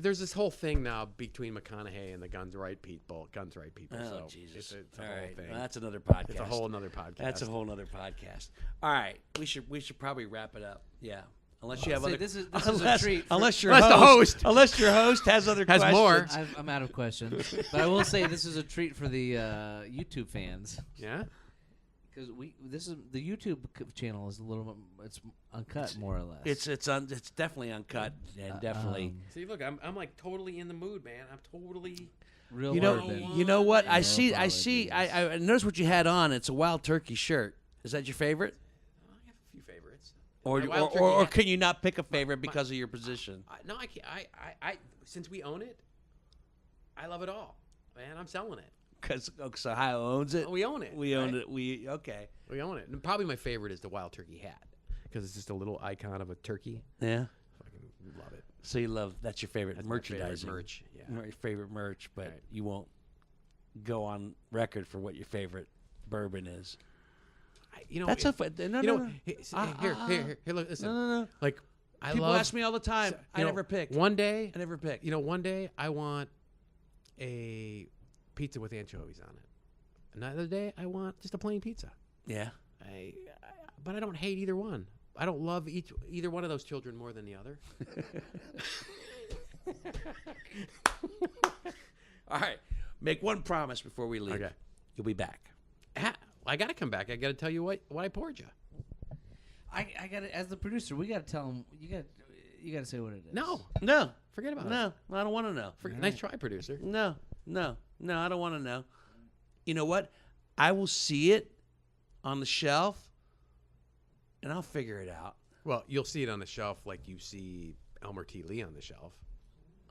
B: There's this whole thing now between McConaughey and the Guns Right people.
A: Oh,
B: So
A: Jesus.
B: It's a
A: All
B: whole
A: right.
B: thing.
A: Well, that's another podcast.
B: It's a whole nother podcast.
A: That's a whole nother podcast. All right. We should probably wrap it up. Yeah. Unless you have
C: See,
A: other.
C: this is a treat for-
A: Unless your
B: Unless the
A: host.
B: host.
A: Unless your host has other
B: Has
A: questions.
B: more.
C: I'm out of questions, but I will say this is a treat for the YouTube fans.
B: Yeah.
C: Because the YouTube channel is a little bit, it's uncut more or less.
A: It's definitely uncut and definitely.
B: See, look, I'm like totally in the mood, man. I'm totally.
C: real
A: You know,
C: bourbon.
A: you know what? I
C: No
A: see.
C: apologies.
A: I noticed what you had on. It's a wild turkey shirt. Is that your favorite?
B: I have a few favorites.
A: Or
B: My Wild Turkey
A: or
B: hat-
A: can you not pick a favorite because of your position?
B: No, I can't. I since we own it, I love it all, man. I'm selling it.
A: Because Ohio owns it.
B: We own it.
A: We own
B: right?
A: it. We okay.
B: We own it. And probably my favorite is the wild turkey hat because it's just a little icon of a turkey.
A: Yeah.
B: Fucking love it.
A: So you love that's your favorite
B: That's my favorite
A: merchandising
B: merch. Yeah.
A: Your favorite merch, but
B: Right.
A: you won't go on record for what your favorite bourbon is.
B: You know,
A: That's a fun. No,
B: you
A: no,
B: know,
A: no.
B: here, look, listen.
A: No.
B: Like, I
A: People
B: love.
A: ask me all the time. I
B: you know,
A: never pick.
B: One day,
A: I never pick.
B: one day I want a pizza with anchovies on it. Another day I want just a plain pizza.
A: Yeah.
B: But I don't hate either one. I don't love either one of those children more than the other.
A: All right. Make one promise before we leave.
B: Okay.
A: You'll be back.
B: I got to come back. I got to tell you what I poured you.
C: I got to, as the producer, we got to tell him. You got to say what it is.
B: No,
A: No.
B: forget about it.
A: No. I don't want to know.
B: Nice try, producer.
A: No. I don't want to know. You know what? I will see it on the shelf, and I'll figure it out.
B: Well, you'll see it on the shelf like you see Elmer T. Lee on the shelf.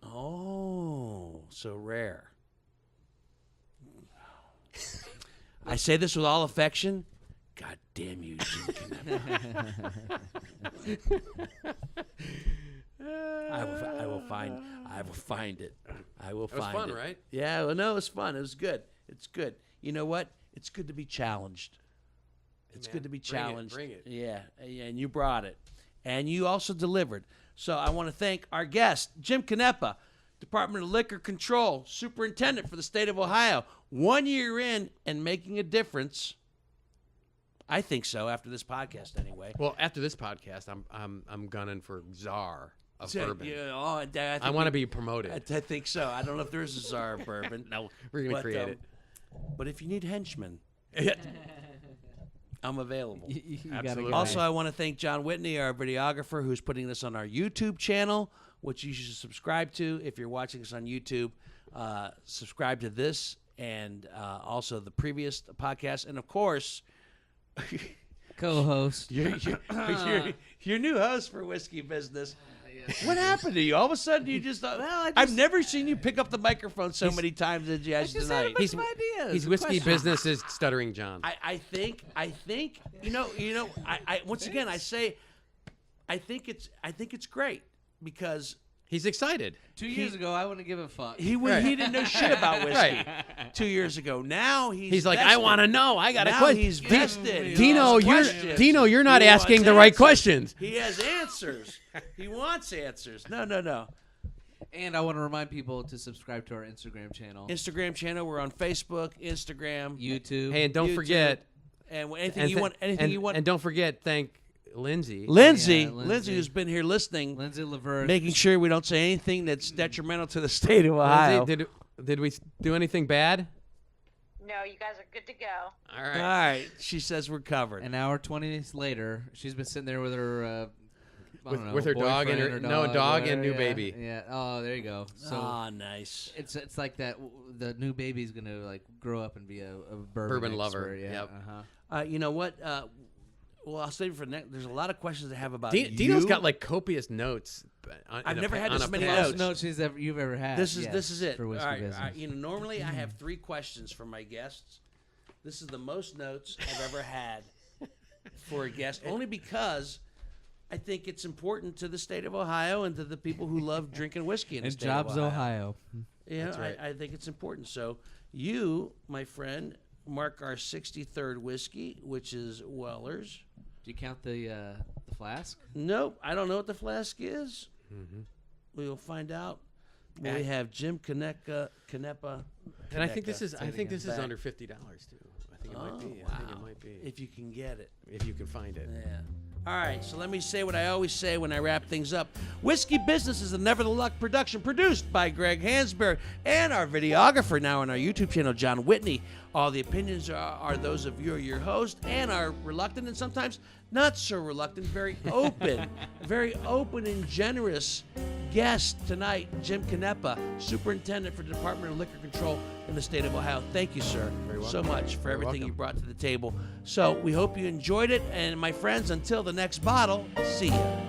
A: Oh, so rare. I say this with all affection. God damn you, Jim Canepa. I will find it. I will
B: It was
A: find
B: fun,
A: it.
B: right?
A: Yeah, well, no, it was fun. It was good. It's good. You know what? It's good to be challenged. It's
B: Man,
A: good to be
B: bring it,
A: challenged.
B: bring it.
A: Yeah, and you brought it. And you also delivered. So I want to thank our guest, Jim Canepa, Department of Liquor Control, Superintendent for the state of Ohio. 1 year in and making a difference. I think so after this podcast anyway.
B: Well, after this podcast, I'm gunning for czar of bourbon.
A: Yeah, I think
B: I want to be promoted.
A: I think so. I don't know if there's a czar of bourbon. No,
B: We're gonna
A: but,
B: create it.
A: But if you need henchmen, I'm available.
C: You
B: Absolutely.
A: Also, I want to thank John Whitney, our videographer, who's putting this on our YouTube channel, which you should subscribe to if you're watching us on YouTube. Subscribe to this and also the previous podcast, and of course,
C: co-host.
A: your new host for Whiskey Business. What happened to you? All of a sudden, you just thought,
C: Well,
A: I've never seen you pick up the microphone so many times as you has
C: just had a
A: tonight.
C: bunch of ideas.
B: He's Whiskey Business is Stuttering John.
A: I think I once again I say I think it's great because
B: He's excited.
C: 2 years ago, I wouldn't give a fuck.
A: he didn't know shit about whiskey 2 years ago. Now
B: He's like, I
A: vested.
B: want to know. I got a
A: Now
B: question.
A: he's vested.
B: Dino,
A: He wants questions.
B: Dino, you're not
A: He
B: asking
A: wants
B: the right
A: answers.
B: questions.
A: He has answers. He wants answers. No.
C: And I want to remind people to subscribe to our Instagram channel,
A: Instagram channel. We're on Facebook, Instagram,
C: YouTube.
B: Hey, and don't
A: YouTube.
B: forget.
A: and anything you want.
B: And don't forget, thank Lindsay.
A: Lindsay,
C: Yeah, Lindsay.
A: who's been here listening,
C: Lindsay Lavert.
A: making sure we don't say anything that's detrimental to the state of Ohio.
B: Lindsay, did we do anything bad?
D: No, you guys are good to go.
B: All
A: All
B: right.
A: right, she says we're covered.
C: An hour 20 minutes later, she's been sitting there with her I don't know,
B: With her dog and
C: boyfriend
B: her- no, dog and new
C: yeah,
B: baby.
C: Yeah. Oh, there you go. So
A: Nice.
C: it's like that. The new baby's gonna like grow up and be a
B: Bourbon lover,
C: expert, Yeah.
B: yep.
C: Uh-huh.
A: You know what? Well, I'll save it for next. There's a lot of questions I have about
B: Dino's
A: you.
B: got like copious notes.
A: I've never had
B: on
A: this
B: a
A: many
B: pad.
A: notes.
C: You've ever had.
A: This is
C: yes,
A: it.
C: for
A: All
C: Whiskey
A: right,
C: Business.
A: normally I have 3 questions for my guests. This is the most notes I've ever had for a guest, only because I think it's important to the state of Ohio and to the people who love drinking whiskey in the
C: And
A: state
C: Jobs,
A: of Ohio. Yeah,
B: That's right.
A: I think it's important. So you, my friend, mark our 63rd whiskey, which is Weller's.
C: Do you count the flask?
A: Nope, I don't know what the flask is.
B: Mm-hmm.
A: We'll find out. Well, we have Jim Canepa.
B: And I think this is
A: Back.
B: under $50 too. I think it might be. I think it might be.
A: If you can get it.
B: If you can find it.
A: Yeah. All right, so let me say what I always say when I wrap things up. Whiskey Business is a Never the Luck production produced by Greg Hansberry and our videographer now on our YouTube channel, John Whitney. All the opinions are those of you, your host, and our reluctant and sometimes not so reluctant, very open and generous guest tonight, Jim Canepa, Superintendent for the Department of Liquor Control in the state of Ohio. Thank you, sir, so much for everything you brought to the table. So we hope you enjoyed it, and my friends, until the next bottle, see ya.